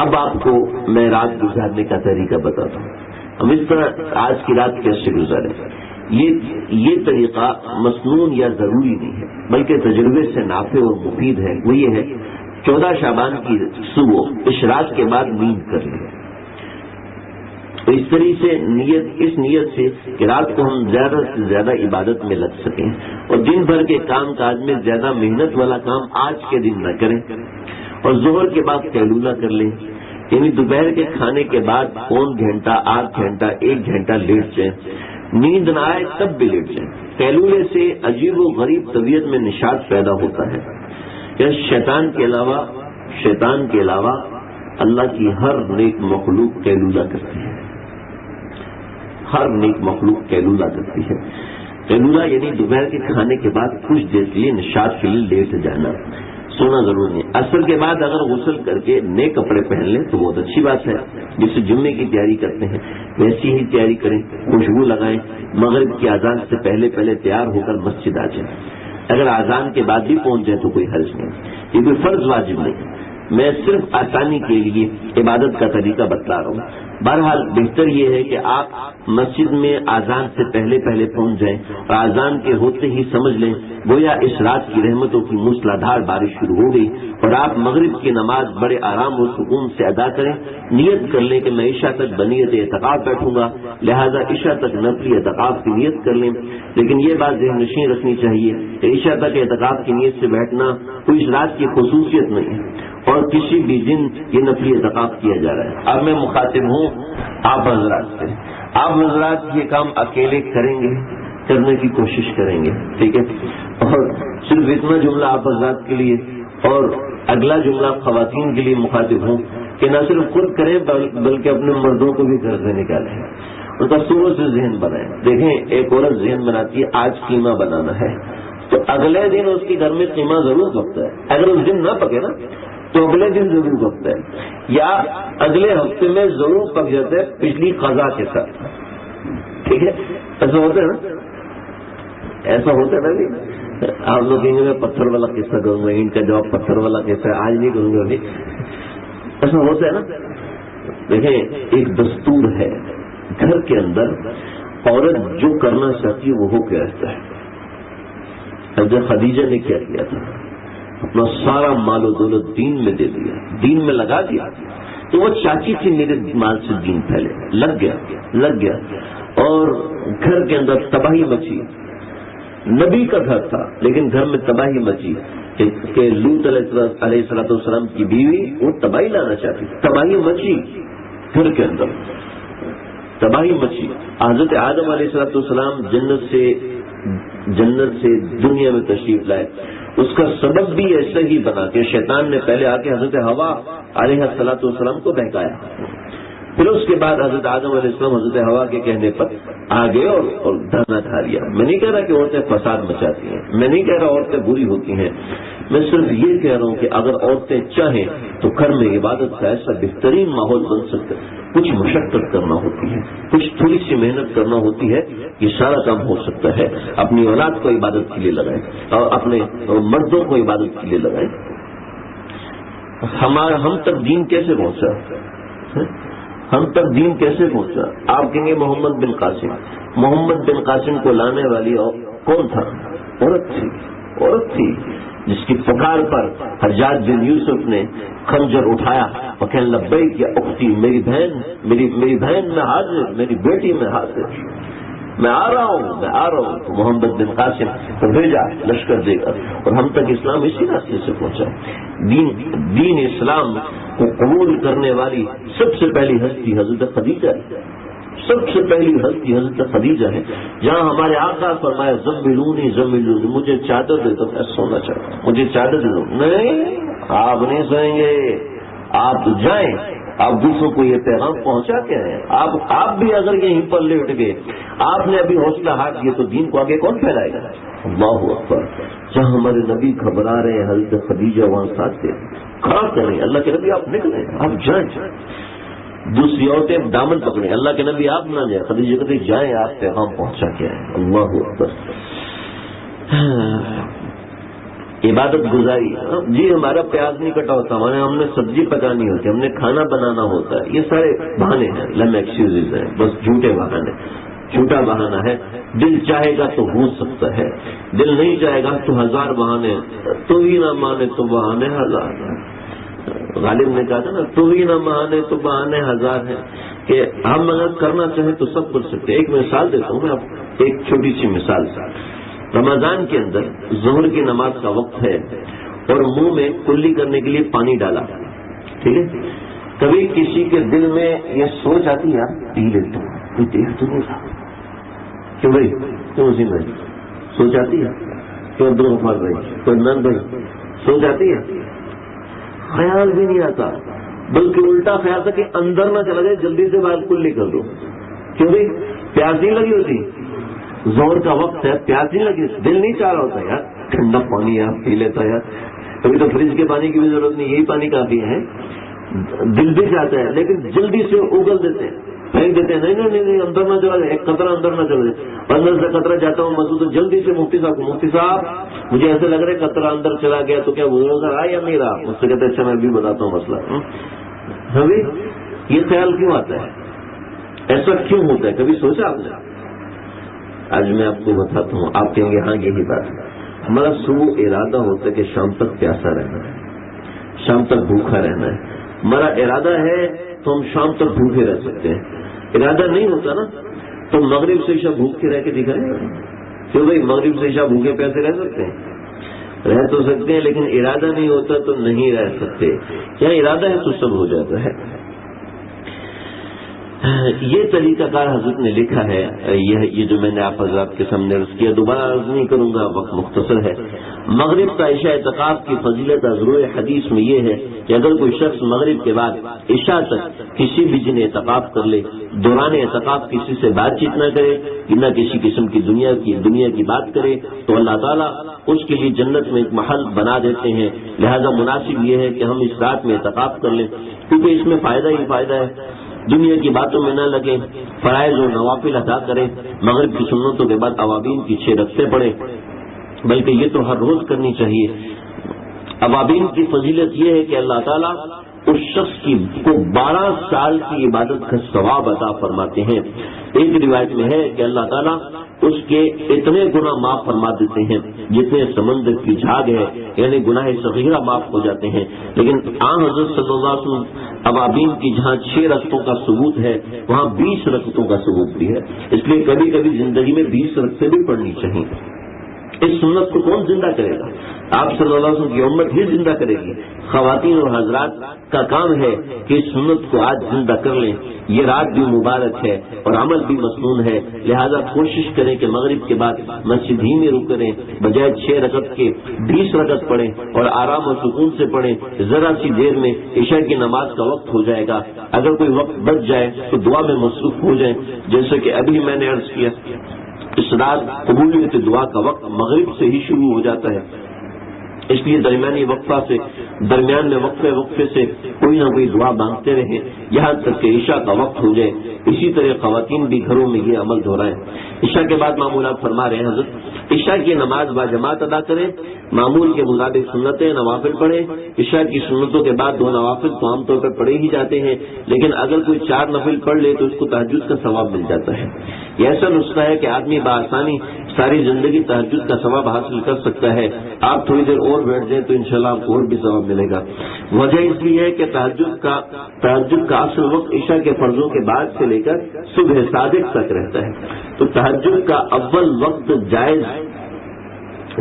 [SPEAKER 1] اب آپ کو میں رات گزارنے کا طریقہ بتاتا ہوں، ہم اس طرح آج کی رات کیسے گزاریں۔ یہ طریقہ مسنون یا ضروری نہیں ہے بلکہ تجربے سے نافع اور مفید ہے۔ وہ یہ ہے 14 شعبان کی صبح اشراق کے بعد نیند کر لیں، تو اس طریقے سے اس نیت سے کہ رات کو ہم زیادہ سے زیادہ عبادت میں لگ سکیں اور دن بھر کے کام کاج میں زیادہ محنت والا کام آج کے دن نہ کریں، اور ظہر کے بعد قیلولہ کر لیں، یعنی دوپہر کے کھانے کے بعد 1 گھنٹہ 8 گھنٹہ 1 گھنٹہ لیٹ جائیں، نیند نہ آئے تب بھی لیٹ جائیں۔ قیلولے سے عجیب و غریب طبیعت میں نشاط پیدا ہوتا ہے کہ شیطان کے علاوہ اللہ کی ہر نیک مخلوق قیلولہ کرتی ہے، ہر نیک مخلوق قیلولہ کرتی ہے۔ قیلولہ یعنی دوپہر کے کھانے کے بعد کچھ دیر کے لیے نشاط کے لیے لیٹ جانا، سونا ضرور نہیں۔ عصر کے بعد اگر غسل کر کے نئے کپڑے پہن لیں تو بہت اچھی بات ہے، جس سے جمعے کی تیاری کرتے ہیں ویسی ہی تیاری کریں، خوشبو لگائیں، مغرب کی اذان سے پہلے تیار ہو کر مسجد آ جائیں۔ اگر اذان کے بعد بھی پہنچ جائیں تو کوئی حرج نہیں، یہ کوئی فرض واجب نہیں، میں صرف آسانی کے لیے عبادت کا طریقہ بتلا رہا ہوں۔ بہرحال بہتر یہ ہے کہ آپ مسجد میں اذان سے پہلے پہنچ جائیں اور اذان کے ہوتے ہی سمجھ لیں گویا اس رات کی رحمتوں کی موسلادھار بارش شروع ہو گئی، اور آپ مغرب کی نماز بڑے آرام و سکون سے ادا کریں، نیت کر لیں کہ میں عشاء تک بنیت اعتکاف بیٹھوں گا، لہذا عشاء تک نفلی اعتکاف کی نیت کر لیں۔ لیکن یہ بات ذہن نشین رکھنی چاہیے کہ عشاء تک اعتکاف کی نیت سے بیٹھنا کوئی اس رات کی خصوصیت نہیں ہے، اور کسی بھی دن یہ نفلی اعتکاف کیا جا رہا ہے۔ اب میں مخاطب ہوں آپ حضرات سے، آپ حضرات یہ کام اکیلے کریں گے، کرنے کی کوشش کریں گے، ٹھیک ہے؟ اور صرف اتنا جملہ آپ حضرات کے لیے اور اگلا جملہ خواتین کے لیے مخاطب ہوں کہ نہ صرف خود کریں بلکہ اپنے مردوں کو بھی گھر سے نکالیں، ان کا صبح سے ذہن بنائیں۔ دیکھیں ایک عورت ذہن بناتی ہے آج قیمہ بنانا ہے تو اگلے دن اس کے گھر میں قیمہ ضرور پکتا ہے، اگر اس دن نہ پکے نا تو اگلے دن ضرور پکتا ہے، یا اگلے ہفتے میں ضرور پک جاتا ہے پچھلی قضا کے ساتھ، ٹھیک ہے؟ ایسا ہوتا ہے نا، ایسا ہوتا ہے نا۔ آپ لوگ کہیں گے میں پتھر والا قصہ کروں گا، ان کا جواب پتھر والا قصہ ہے، آج نہیں کروں گا ابھی۔ ایسا ہوتا ہے نا۔ دیکھیں ایک دستور ہے گھر کے اندر، عورت جو کرنا چاہتی ہے وہ ہو کے رہتا ہے۔ حضرت خدیجہ نے کیا کیا تھا، اپنا سارا مال و دولت دین میں دے دیا، دین میں لگا دیا، تو وہ چاچی تھی میرے مال سے دین پھیلے، لگ گیا اور گھر کے اندر تباہی مچی۔ نبی کا گھر تھا لیکن گھر میں تباہی مچی کہ لوط علیہ السلام کی بیوی وہ تباہی لانا چاہتی، تباہی مچی گھر کے اندر، تباہی مچی۔ حضرت آدم علیہ السلام جنت سے دنیا میں تشریف لائے، اس کا سبب بھی ایسا ہی بنا کہ شیطان نے پہلے آ کے حضرت حوا علیہ السلام کو بہکایا، پھر اس کے بعد حضرت آدم علیہ السلام حضرت حوا کے کہنے پر آ گئے اور دھرنا کھا لیا۔ میں نہیں کہہ رہا کہ عورتیں فساد مچاتی ہیں، میں نہیں کہہ رہا عورتیں بری ہوتی ہیں، میں صرف یہ کہہ رہا ہوں کہ اگر عورتیں چاہیں تو گھر میں عبادت کا ایسا بہترین ماحول بن سکتا ہے۔ کچھ مشقت کرنا ہوتی ہے، کچھ تھوڑی سی محنت کرنا ہوتی ہے، یہ سارا کام ہو سکتا ہے۔ اپنی اولاد کو عبادت کے لیے لگائیں اور اپنے مردوں کو عبادت کے لیے لگائیں۔ ہم تک دین کیسے پہنچا؟ ہم تک دین کیسے پہنچا؟ آپ کہیں گے محمد بن قاسم کو لانے والی کون تھا؟ عورت تھی۔ جس کی پکار پر حجاج بن یوسف نے خنجر اٹھایا اور کہنے لبیک یا اختی، میری بہن میں حاضر، میری بیٹی میں حاضر، میں آ رہا ہوں. تو محمد بن قاسم کو بھیجا لشکر دے کر، اور ہم تک اسلام اسی راستے سے پہنچا. دین اسلام کو قبول کرنے والی سب سے پہلی ہستی حضرت خدیجہ ہے. سب سے پہلی ہستی حضرت خدیجہ ہے. جہاں ہمارے آقا فرمایا زملونی زملونی، مجھے چادر دے دو، میں سونا چاہتا ہوں، مجھے چادر دے دو. نہیں، آپ نہیں سوئیں گے، آپ جائیں، آپ دوسروں کو یہ پیغام پہنچا کے ہیں. آپ بھی اگر یہیں پر لیٹ گئے، آپ نے ابھی حوصلہ ہار دیے تو دین کو آگے کون پھیلائے گا؟ اللہ اکبر. جہاں ہمارے نبی گھبرا رہے ہیں، حضرت خدیجہ وہاں ساتھ تھے. کھڑا کریں اللہ کے نبی، آپ نکلیں، آپ جائیں. دوسری عورتیں دامن پکڑیں، اللہ کے نبی آپ نہ جائیں. خدیجہ کہتے جائیں، آپ پیغام پہنچا کے آئیں. اللہ اکبر. عبادت گزاری، جی ہمارا پیاز نہیں کٹا ہوتا، ہم نے سبزی پکانی ہوتی ہے، ہم نے کھانا بنانا ہوتا ہے. یہ سارے بہانے ہیں، لم ایکسکیوزز ہیں، بس جھوٹے بہانے. جھوٹا بہانہ ہے. دل چاہے گا تو ہو سکتا ہے، دل نہیں چاہے گا تو ہزار بہانے. تو ہی نہ مانے تو بہانے ہزار. غالب نے کہا تھا نا، تو ہی نہ مانے تو بہانے ہزار ہیں. کہ ہم اگر کرنا چاہیں تو سب کر سکتے ہیں. ایک مثال دیتا ہوں میں آپ، ایک چھوٹی سی مثال. رمضان کے اندر ظہر کی نماز کا وقت ہے اور منہ میں کلی کرنے کے لیے پانی ڈالا، ٹھیک ہے. کبھی کسی کے دل میں یہ سوچ آتی ہے پی لیتا ہوں، کوئی دیکھ تو نہیں رہا، کہ بھائی کیوں اسی میں سوچ آتی ہے، کوئی عبد الغفار بھائی، کوئی عدنان بھائی، سوچ آتی ہے. خیال بھی نہیں آتا، بلکہ الٹا خیال تھا کہ اندر نہ چلا جائے، جلدی سے باہر کلی کر دو. کیوں بھائی پیاس نہیں لگی ہوتی، زہر کا وقت ہے، پیاس نہیں لگی، دل نہیں چاہ رہا ہوتا یار ٹھنڈا پانی یار پی لیتا یار، کبھی تو فریج کے پانی کی بھی ضرورت نہیں، یہی پانی کافی ہے. دل بھی چاہتا ہے لیکن جلدی سے اگل دیتے ہیں، پھینک دیتے ہیں، نہیں اندر نہ چلا جائے، ایک قطرہ اندر نہ چلا جائے. اندر سے قطرہ جاتا ہوں مسجد تو جلدی سے مفتی صاحب مجھے ایسے لگ رہا ہے قطرہ اندر چلا گیا تو کیا وہ رہا یا نہیں رہا؟ مجھ سے کہتے اچھا میں بھی بتاتا ہوں مسئلہ. ابھی یہ خیال کیوں آتا ہے، ایسا کیوں ہوتا ہے، کبھی سوچا آپ نے؟ آج میں آپ کو بتاتا ہوں. آپ کہیں گے ہاں یہی بات ہے. ہمارا صبح ارادہ ہوتا ہے کہ شام تک پیاسا رہنا ہے، شام تک بھوکا رہنا ہے. ہمارا ارادہ ہے تو ہم شام تک بھوکے رہ سکتے ہیں. ارادہ نہیں ہوتا نا تو مغرب سے عشاء بھوک کے رہ کے دکھائیں گے. کیوں بھائی مغرب سے عشاء بھوکے پیسے رہ سکتے ہیں، رہ تو سکتے ہیں، لیکن ارادہ نہیں ہوتا تو نہیں رہ سکتے. کیا ارادہ ہے تو سب ہو جاتا ہے. یہ طریقہ کار حضرت نے لکھا ہے. یہ جو میں نے آپ حضرات کے سامنے عرض کیا، دوبارہ عرض نہیں کروں گا، وقت مختصر ہے. مغرب کا عشاء اعتکاف کی فضیلت ضرور حدیث میں یہ ہے کہ اگر کوئی شخص مغرب کے بعد عشاء تک کسی بھی جن اعتکاف کر لے، دوران اعتکاف کسی سے بات چیت نہ کرے، نہ کسی قسم کی دنیا کی بات کرے، تو اللہ تعالیٰ اس کے لیے جنت میں ایک محل بنا دیتے ہیں. لہذا مناسب یہ ہے کہ ہم اس رات میں اعتکاف کر لیں، کیونکہ اس میں فائدہ ہی فائدہ ہے. دنیا کی باتوں میں نہ لگیں، فرائض اور نوافل ادا کریں. مغرب کی سنتوں کے بعد اوابین کی 6 رکعتیں پڑھیں، بلکہ یہ تو ہر روز کرنی چاہیے. اوابین کی فضیلت یہ ہے کہ اللہ تعالیٰ اس شخص کو 12 سال کی عبادت کا ثواب عطا فرماتے ہیں. ایک روایت میں ہے کہ اللہ تعالیٰ اس کے اتنے گناہ معاف فرما دیتے ہیں جتنے سمندر کی جھاگ ہے، یعنی گناہ صغیرہ معاف ہو جاتے ہیں. لیکن حضرت صلی اللہ علیہ وسلم اوابین کی جہاں 6 رکعتوں کا ثبوت ہے وہاں 20 رکعتوں کا ثبوت بھی ہے. اس لیے کبھی کبھی زندگی میں 20 رکعتیں بھی پڑھنی چاہیے. اس سنت کو کون زندہ کرے گا؟ آپ صلی اللہ علیہ وسلم کی امت ہی زندہ کرے گی. خواتین اور حضرات کا کام ہے کہ اس سنت کو آج زندہ کر لیں. یہ رات بھی مبارک ہے اور عمل بھی مسنون ہے. لہذا کوشش کریں کہ مغرب کے بعد مسجد ہی میں رک کریں، بجائے 6 رکعت کے 20 رکعت پڑھیں اور آرام اور سکون سے پڑھیں. ذرا سی دیر میں عشاء کی نماز کا وقت ہو جائے گا. اگر کوئی وقت بچ جائے تو دعا میں مصروف ہو جائیں. جیسے کہ ابھی میں نے عرض کیا، اس رات قبولیت دعا کا وقت مغرب سے ہی شروع ہو جاتا ہے. اس لیے درمیان میں وقفے سے کوئی نہ کوئی دعا مانگتے رہیں یہاں تک کہ عشاء کا وقت ہو جائے. اسی طرح خواتین بھی گھروں میں یہ عمل دہرائیں. عشاء کے بعد معمولات فرما رہے ہیں حضرت عشاء کی نماز باجماعت ادا کریں، معمول کے مطابق سنتیں نوافل پڑھیں۔ عشاء کی سنتوں کے بعد 2 نوافل تو عام طور پر پڑھے ہی جاتے ہیں، لیکن اگر کوئی 4 نفل پڑھ لے تو اس کو تہجد کا ثواب مل جاتا ہے۔ یہ ایسا نسخہ ہے کہ آدمی بآسانی ساری زندگی تہجد کا ثواب حاصل کر سکتا ہے۔ آپ تھوڑی دیر اور بیٹھ جائیں تو انشاءاللہ آپ کو اور بھی ثواب ملے گا۔ وجہ اس لیے ہے کہ تہجد کا اصل وقت عشاء کے فرضوں کے بعد سے لے کر صبح صادق تک رہتا ہے، تو تہجد کا اول وقت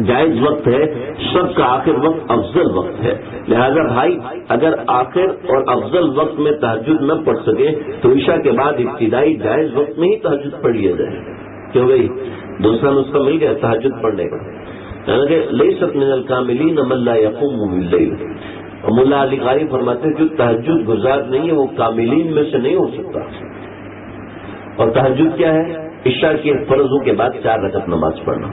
[SPEAKER 1] جائز وقت ہے، سب کا آخر وقت افضل وقت ہے۔ لہذا بھائی اگر آخر اور افضل وقت میں تہجد نہ پڑھ سکے تو عشاء کے بعد ابتدائی جائز وقت میں ہی تہجد پڑھ لیا جائے۔ کیوں بھائی دوسرا نسخہ مل گیا تہجد پڑھنے کا، یعنی کہ لیست من الکاملین من لا یقوم باللیل۔ مولا علی قاری فرماتے ہیں جو تہجد گزار نہیں ہے وہ کاملین میں سے نہیں ہو سکتا۔ اور تہجد کیا ہے؟ عشاء کے فرضوں کے بعد 4 رکعت نماز پڑھنا،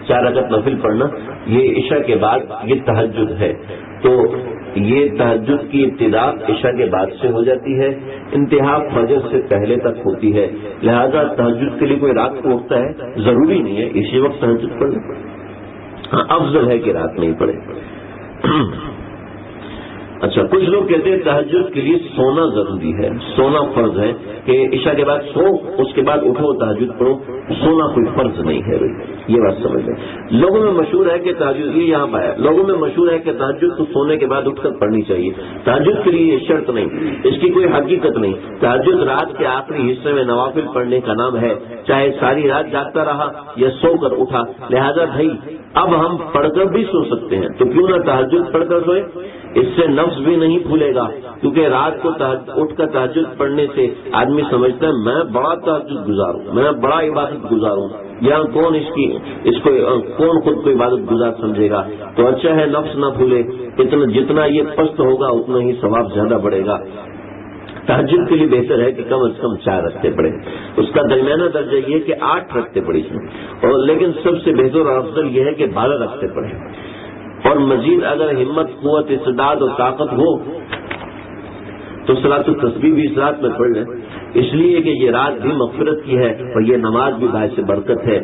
[SPEAKER 1] 4 رکعت نفل پڑھنا، یہ عشاء کے بعد یہ تہجد ہے۔ تو یہ تہجد کی ابتدا عشاء کے بعد سے ہو جاتی ہے، انتہا فجر سے پہلے تک ہوتی ہے۔ لہذا تہجد کے لیے کوئی رات کو اٹھتا ہے ضروری نہیں ہے اسی وقت تہجد پڑھے، ہاں افضل ہے کہ رات میں ہی پڑھے۔ اچھا، کچھ لوگ کہتے ہیں تہجد کے لیے سونا ضروری ہے، سونا فرض ہے کہ عشاء کے بعد سو، اس کے بعد اٹھو تہجد پڑھو، سونا کوئی فرض نہیں ہے بھائی، یہ بات سمجھ لیں۔ لوگوں میں مشہور ہے کہ تہجد، یہ یہاں پایا، لوگوں میں مشہور ہے کہ تہجد تو سونے کے بعد اٹھ کر پڑھنی چاہیے۔ تہجد کے لیے یہ شرط نہیں، اس کی کوئی حقیقت نہیں۔ تہجد رات کے آخری حصے میں نوافل پڑھنے کا نام ہے، چاہے ساری رات جاگتا رہا یا سو کر اٹھا۔ لہذا بھائی اب ہم پڑھ کر بھی سو سکتے ہیں، تو کیوں نہ تہجد پڑھ کر سوئے؟ اس سے نفس بھی نہیں پھولے گا، کیونکہ رات کو اٹھ کر تہجد پڑھنے سے آدمی سمجھتا ہے میں بڑا تہجد گزار ہوں، میں بڑا عبادت گزار ہوں، یہاں کون خود کو عبادت گزار سمجھے گا؟ تو اچھا ہے نفس نہ پھولے، جتنا یہ پست ہوگا اتنا ہی ثواب زیادہ بڑھے گا۔ تہجد کے لیے بہتر ہے کہ کم از کم 4 رکعتیں پڑھیں، اس کا درمیانہ درجہ یہ ہے کہ 8 رکعتیں پڑھی جائیں، اور لیکن سب سے بہتر اور افضل یہ ہے کہ 12 رکعتیں پڑھیں، اور مزید اگر ہمت، قوت، استعداد اور طاقت ہو تو صلاۃ التسبیح بھی اس رات میں پڑھ لیں، اس لیے کہ یہ رات بھی مغفرت کی ہے اور یہ نماز بھی باعث برکت ہے،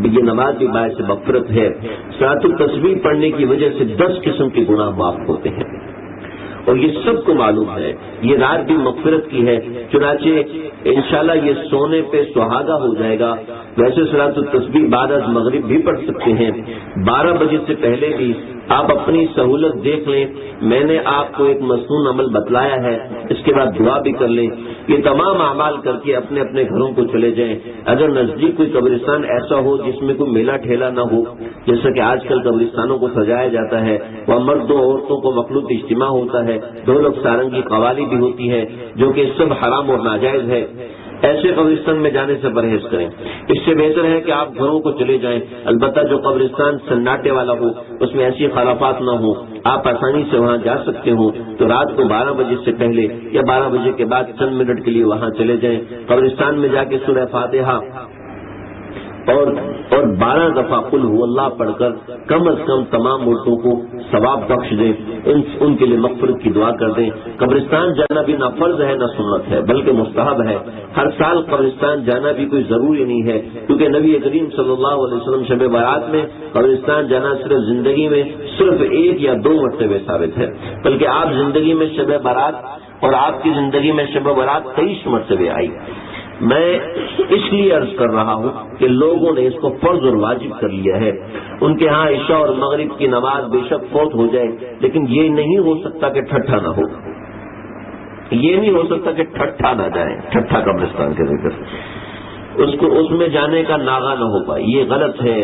[SPEAKER 1] یہ نماز بھی باعث مغفرت ہے۔ صلاۃ التسبیح پڑھنے کی وجہ سے 10 قسم کے گناہ معاف ہوتے ہیں، اور یہ سب کو معلوم ہے، یہ رات بھی مغفرت کی ہے، چنانچہ انشاءاللہ یہ سونے پہ سہاگا ہو جائے گا۔ ویسے صلاۃ التسبیح بعد از مغرب بھی پڑھ سکتے ہیں، 12 بجے سے پہلے بھی آپ اپنی سہولت دیکھ لیں۔ میں نے آپ کو ایک مسنون عمل بتلایا ہے، اس کے بعد دعا بھی کر لیں۔ یہ تمام اعمال کر کے اپنے اپنے گھروں کو چلے جائیں۔ اگر نزدیک کوئی قبرستان ایسا ہو جس میں کوئی میلہ ٹھیلا نہ ہو، جیسا کہ آج کل قبرستانوں کو سجایا جاتا ہے، وہاں مردوں عورتوں کو مخلوط اجتماع ہوتا ہے، ڈھولک سارنگی قوالی بھی ہوتی ہے، جو کہ سب حرام اور ناجائز ہے، ایسے قبرستان میں جانے سے پرہیز کریں۔ اس سے بہتر ہے کہ آپ گھروں کو چلے جائیں، البتہ جو قبرستان سناٹے والا ہو، اس میں ایسی خلافات نہ ہو، آپ آسانی سے وہاں جا سکتے ہوں، تو رات کو 12 بجے سے پہلے یا 12 بجے کے بعد چند منٹ کے لیے وہاں چلے جائیں۔ قبرستان میں جا کے سورہ فاتحہ اور 12 دفعہ قل هو اللہ پڑھ کر کم از کم تمام مردوں کو ثواب بخش دیں، ان کے لیے مغفرت کی دعا کر دیں۔ قبرستان جانا بھی نہ فرض ہے نہ سنت ہے، بلکہ مستحب ہے۔ ہر سال قبرستان جانا بھی کوئی ضروری نہیں ہے، کیونکہ نبی کریم صلی اللہ علیہ وسلم شب برات میں قبرستان جانا صرف زندگی میں صرف 1 یا 2 مرتبہ ثابت ہے، بلکہ آپ زندگی میں شب برات اور آپ کی زندگی میں شب برات 23 مرتبہ آئی۔ میں اس لیے عرض کر رہا ہوں کہ لوگوں نے اس کو فرض اور واجب کر لیا ہے۔ ان کے ہاں عشاء اور مغرب کی نماز بے شک فوت ہو جائے، لیکن یہ نہیں ہو سکتا کہ ٹھٹھا نہ ہو، یہ نہیں ہو سکتا کہ ٹھٹھا نہ جائیں، ٹھٹھا قبرستان کے ذکر اس میں جانے کا ناغہ نہ ہو پائے، یہ غلط ہے۔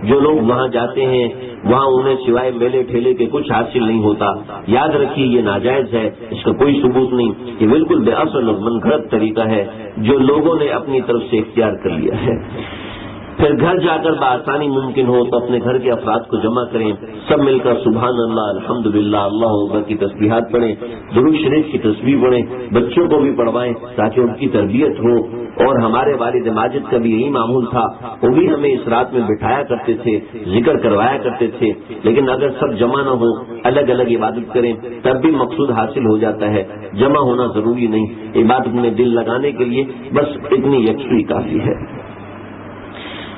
[SPEAKER 1] جو لوگ وہاں جاتے ہیں وہاں انہیں سوائے میلے ٹھیلے کے کچھ حاصل نہیں ہوتا، یاد رکھیے یہ ناجائز ہے، اس کا کوئی ثبوت نہیں، یہ بالکل بے اصل اور من گھڑت طریقہ ہے جو لوگوں نے اپنی طرف سے اختیار کر لیا ہے۔ پھر گھر جا کر بآسانی ممکن ہو تو اپنے گھر کے افراد کو جمع کریں، سب مل کر سبحان اللہ، الحمدللہ، اللہ اکبر کی تسبیحات پڑھیں، درود شریف کی تسبیح پڑھیں، بچوں کو بھی پڑھوائیں تاکہ ان کی تربیت ہو۔ اور ہمارے والد ماجد کا بھی یہی معمول تھا، وہ بھی ہمیں اس رات میں بٹھایا کرتے تھے، ذکر کروایا کرتے تھے۔ لیکن اگر سب جمع نہ ہو، الگ الگ عبادت کریں تب بھی مقصود حاصل ہو جاتا ہے، جمع ہونا ضروری نہیں، عبادت میں دل لگانے کے لیے بس اتنی یکسوئی کافی ہے۔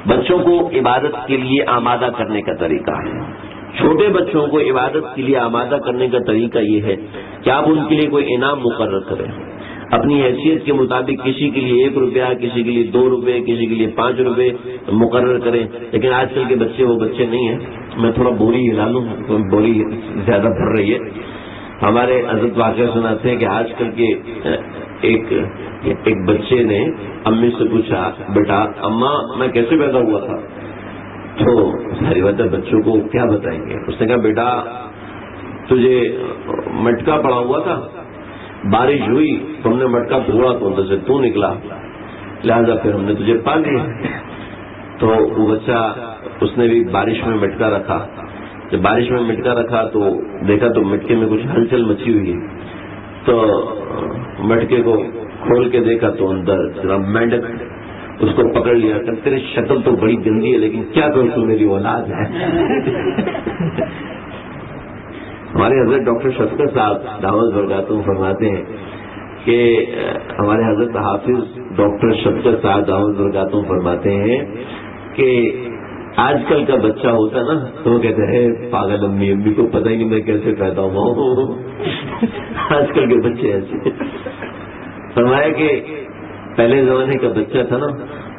[SPEAKER 1] بچوں کو عبادت کے لیے آمادہ کرنے کا طریقہ ہے. چھوٹے بچوں کو عبادت کے لیے آمادہ کرنے کا طریقہ یہ ہے کہ آپ ان کے لیے کوئی انعام مقرر کریں. اپنی حیثیت کے مطابق کسی کے لیے 1 روپیہ، کسی کے لیے 2 روپے، کسی کے لیے 5 روپے مقرر کریں. لیکن آج کل کے بچے وہ بچے نہیں ہیں. میں تھوڑا بوری ہلا لوں، بوری زیادہ بھر رہی ہے. ہمارے حضرت واقعہ سناتے ہیں کہ آج کل کے ایک بچے نے امی سے پوچھا، بیٹا اماں میں کیسے پیدا ہوا تھا؟ تو ساری بات ہے بچوں کو کیا بتائیں گے. اس نے کہا بیٹا تجھے مٹکا پڑا ہوا تھا، بارش ہوئی تو ہم نے مٹکا پھوڑا تو اندر سے تو نکلا، لہذا پھر ہم نے تجھے پا لیا. تو وہ بچہ اس نے بھی بارش میں مٹکا رکھا. جب بارش میں مٹکا رکھا تو دیکھا تو مٹکے میں کچھ ہلچل مچی ہوئی ہے. تو مٹکے کو کھول کے دیکھا تو اندر جناب مینڈک اس کو پکڑ لیا کہ تیری شکل تو بڑی گندی ہے لیکن کیا کروں تو میری اولاد ہے. ہمارے حضرت ڈاکٹر شفقت صاحب دعوت برکاتہم فرماتے ہیں کہ ہمارے حضرت حافظ ڈاکٹر شفقت صاحب دعوت برکاتہم فرماتے ہیں کہ آج کل کا بچہ ہوتا نا تو وہ کہتے ہیں پاگل امی کو پتہ ہی نہیں میں کیسے پیدا ہوا ہوں. آج کل کے بچے ایسے. فرمایا کہ پہلے زمانے کا بچہ تھا نا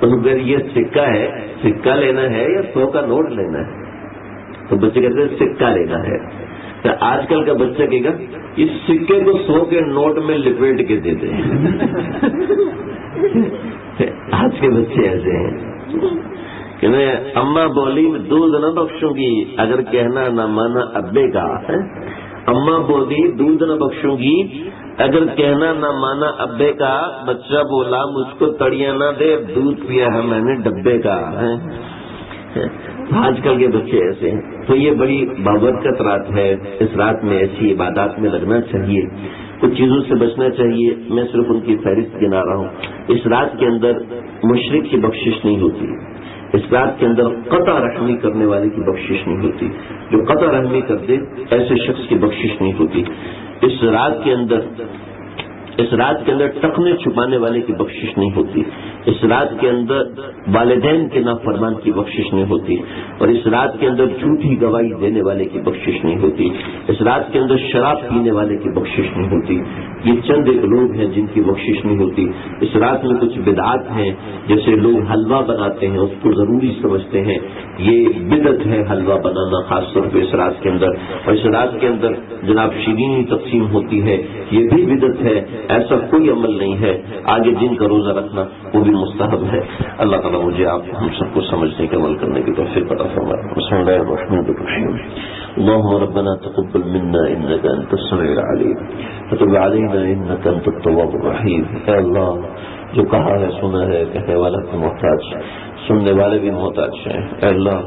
[SPEAKER 1] ان کو یہ سکہ ہے، سکہ لینا ہے یا 100 کا نوٹ لینا ہے؟ تو بچے کہتے ہیں سکہ لینا ہے. تو آج کل کا بچہ کہے گا اس سکے کو 100 کے نوٹ میں لپیٹ کے دے دیں. آج کے بچے ایسے ہیں کہ میں اماں بولی دودھ نہ بخشوں گی اگر کہنا نہ مانا ابے کا. اماں بولی دودھ نہ بخشوں گی اگر کہنا نہ مانا ابے کا. بچہ بولا مجھ کو تڑیاں نہ دے دودھ پیا ہے میں نے ڈبے کا. آج کل کے بچے ایسے ہیں. تو یہ بڑی بابرکت رات ہے. اس رات میں ایسی عبادات میں لگنا چاہیے، کچھ چیزوں سے بچنا چاہیے. میں صرف ان کی فہرست گنا رہا ہوں. اس رات کے اندر مشرک کی بخشش نہیں ہوتی. اس رات کے اندر قطع رحمی کرنے والے کی بخشش نہیں ہوتی. جو قطع رحمی کر دے ایسے شخص کی بخشش نہیں ہوتی. اس رات کے اندر ٹکنے چھپانے والے کی بخشش نہیں ہوتی. اس رات کے اندر والدین کے نافرمان کی بخشش نہیں ہوتی. اور اس رات کے اندر جھوٹی گواہی دینے والے کی بخشش نہیں ہوتی. اس رات کے اندر شراب پینے والے کی بخشش نہیں ہوتی. یہ چند ایک لوگ ہیں جن کی بخشش نہیں ہوتی. اس رات میں کچھ بدعات ہیں، جیسے لوگ حلوہ بناتے ہیں اس کو ضروری سمجھتے ہیں. یہ بدعت ہے حلوہ بنانا خاص طور پہ اس رات کے اندر. اور اس رات کے اندر جناب شیرینی تقسیم ہوتی ہے، یہ بھی بدعت ہے. ایسا کوئی عمل نہیں ہے. آگے جن کا روزہ رکھنا وہ بھی مستحب ہے. اللہ تعالیٰ مجھے آپ ہم سب کو سمجھنے کے عمل کرنے کی توفیق عطا فرمائے. بسم اللہ الرحمن الرحیم. اللهم ربنا تقبل منا انك انت السميع العليم وتب علينا انك انت التواب الرحيم. اے اللہ جو کہا ہے سنا ہے، کہنے والا بھی محتاج، سننے والے بھی محتاج ہیں. اے اللہ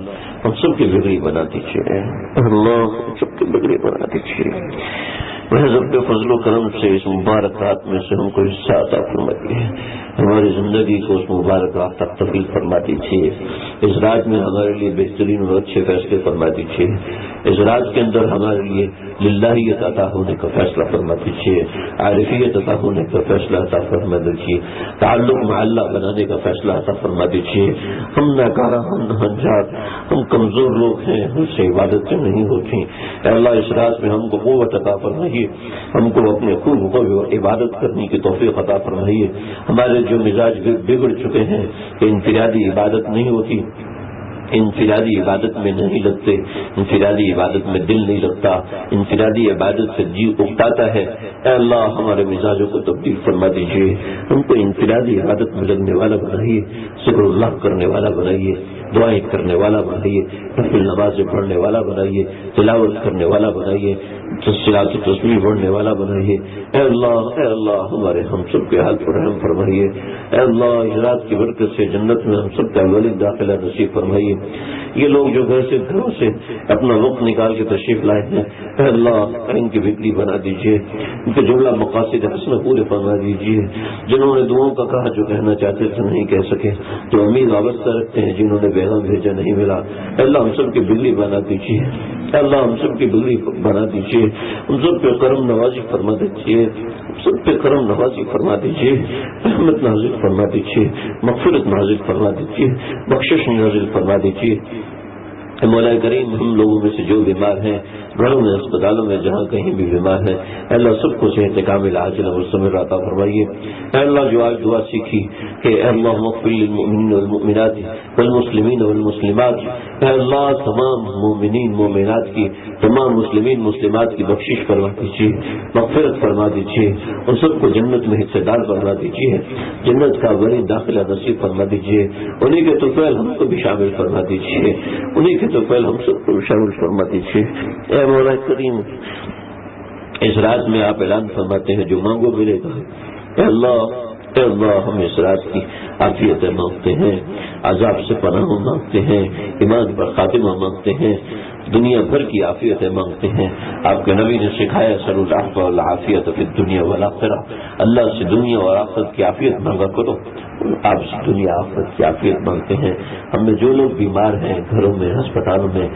[SPEAKER 1] ہم سب کی بگڑی بنا دیجیے. اللہ ہم سب کی بگڑی بنا دیجیے. محض اپنے فضل و کرم سے اس مبارک رات میں سے ہم کو حصہ عطا فرمائیے. ہماری زندگی کو اس مبارک رات تک تبدیل فرما دیجیے. اس رات میں ہمارے لیے بہترین اور اچھے فیصلے فرما دیجیے. اس رات کے اندر ہمارے لیے للہیت عطا ہونے کا فیصلہ فرما دیجیے. عارفیت عطا ہونے کا فیصلہ عطا فرما دیجیے. تعلق مع اللہ بنانے کا فیصلہ عطا فرما دیجیے. ہم ناکارہ، ہم ناجات، ہم کمزور لوگ ہیں، ہم سے عبادتیں نہیں ہوتی. اے اللہ اس رات میں ہم کو قوت عطا فرمائیے، ہم کو اپنے خوب کو عبادت کرنے کی توفیق عطا فرمائیے. ہمارے جو مزاج بگڑ چکے ہیں کہ انفرادی عبادت نہیں ہوتی، انفرادی عبادت میں نہیں لگتے، انفرادی عبادت میں دل نہیں لگتا، انفرادی عبادت سے جی اکتاتا ہے. اے اللہ ہمارے مزاجوں کو تبدیل فرما دیجیے. ہم کو انفرادی عبادت میں لگنے والا بنائیے، ذکر اللہ کرنے والا بنائیے، دعائیں کرنے والا بنائیے، نفل نمازیں پڑھنے والا بنائیے، تلاوت کرنے والا بنائیے، صلاۃ و تسبیح پڑھنے والا بنائیے. اے اللہ ہمارے ہم سب کے حال پر رحم فرمائیے. اے اللہ اس رات کی برکت سے جنت میں ہم سب کا اولی داخلہ نصیب فرمائیے. یہ لوگ جو گھروں سے اپنا وقت نکال کے تشریف لائے ہیں، اے اللہ ان کی بگڑی بنا دیجیے، ان کے جملہ مقاصد حسنہ پورے فرما دیجیے. جنہوں نے دعاؤں کا کہا، جو کہنا چاہتے تھے نہیں کہہ سکے، جو امید وابستہ رکھتے ہیں، جنہوں نے پیغام بھیجا نہیں ملا، اے اللہ ہم سب کی بگڑی بنا دیجیے. اے اللہ ہم سب کی بگڑی بنا دیجیے. دیجیے، ہم سب پہ کرم نوازی فرما دیجیے، سب پہ کرم نوازی فرما دیجیے، رحمت نازل فرما دیجیے، مغفرت نازل فرما دیجیے، بخشش نازل فرما دیجیے۔ مولا کریم ہم لوگوں میں سے جو بیمار ہیں گھروں میں اسپتالوں میں جہاں کہیں بھی بیمار ہیں اے اللہ سب کو صحت کامل عاجل اور مستمر عطا فرمائیے۔ اے اللہ جو آج دعا سیکھی کہ اے اللہ مغفر للمؤمنین والمؤمنات والمسلمین والمسلمات، اے اللہ تمام مومنین مومنات کی تمام مسلمین مسلمات کی بخشش فرما دیجیے، مغفرت فرما دیجیے، ان سب کو جنت میں حصے دار فرما دیجیے، جنت کا بڑی داخلہ نصیب فرما دیجیے، انہیں کے طفیل ہم کو بھی شامل فرما دیجیے، انہیں کے طفیل ہم سب کو شامل فرما دیجیے۔ اے مولا کریم اس رات میں آپ اعلان فرماتے ہیں جو مانگو ملے گا۔ اے اللہ ہم اس رات کی عافیت مانگتے ہیں، عذاب سے پناہ مانگتے ہیں، ایمان پر خاتمہ مانگتے ہیں، دنیا بھر کی عافیتیں مانگتے ہیں۔ آپ کے نبی نے سکھایا صلی اللہ والعافیت فی الدنیا والآخرہ، اللہ سے دنیا اور آخرت کی عافیت مانگا کرو۔ آپ سے دنیا آخرت کی عافیت مانگتے ہیں۔ ہم میں جو لوگ بیمار ہیں گھروں میں ہسپتالوں میں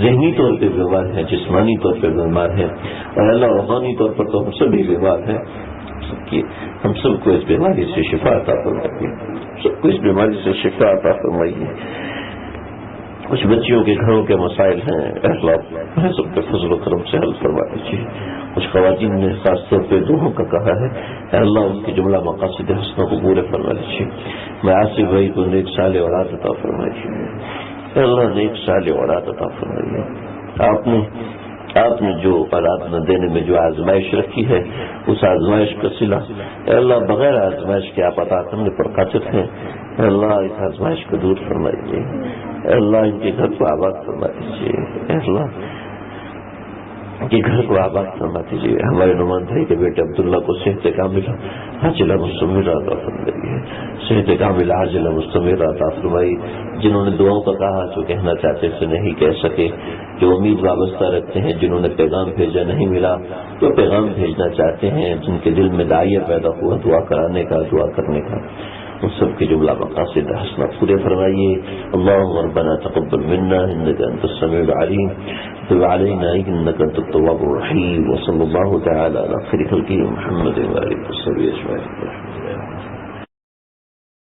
[SPEAKER 1] ذہنی طور پہ بیمار ہیں، جسمانی طور پہ بیمار ہیں اور اللہ روحانی طور پر تو ہم سبھی بیمار ہیں، ہم سب کو اس بیماری سے شفا عطا فرمائیے، سب کو اس بیماری سے شفا عطا فرمائیے۔ کچھ بچیوں کے گھروں کے مسائل ہیں اللہ سب کے فضل و کرم سے حل فرما دیجیے۔ کچھ خواتین نے خاص طور پہ دعاؤں کا کہا ہے، اے اللہ ان کی جملہ مقاصد حسنوں کو پورے فرما دیجیے۔ میں آصف بھائی کو نیک صالح اولاد عطا فرمائیے، اے اللہ نیک صالح اولاد عطا فرمائیے۔ آپ نے جو اولاد نہ دینے میں جو آزمائش رکھی ہے اس آزمائش کا صلہ اے اللہ بغیر آزمائش کے آپ عطا کرنے پر قادر ہیں، اے اللہ اس آزمائش کو دور فرمائیے، اے اللہ ان کے گھر کو آباد فرما دیجیے، اے اللہ ان کے گھر کو آباد فرما دیجیے۔ ہمارے نعمان بھائی کے بیٹے عبداللہ کو صحت کاملہ عاجلہ مستمرہ عطا فرمائیے، صحت کاملہ عاجلہ مستمرہ عطا فرمائی۔ جنہوں نے دعاؤں کا کہا جو کہنا چاہتے سے نہیں کہہ سکے، جو امید وابستہ رکھتے ہیں، جنہوں نے پیغام بھیجا نہیں ملا، جو پیغام بھیجنا چاہتے ہیں، جن کے دل میں داعیہ پیدا ہوا دعا کرانے کا دعا کرنے کا، ان سب کی جملہ مقاصد حسنہ پورے فرمائیے۔ اللہم ربنا تقبل منا انک انت السمیع العلیم وتب علینا انک انت التواب الرحیم، وصلی اللہ تعالی علی خیر خلقہ محمد وآلہ وصحبہ اجمعین۔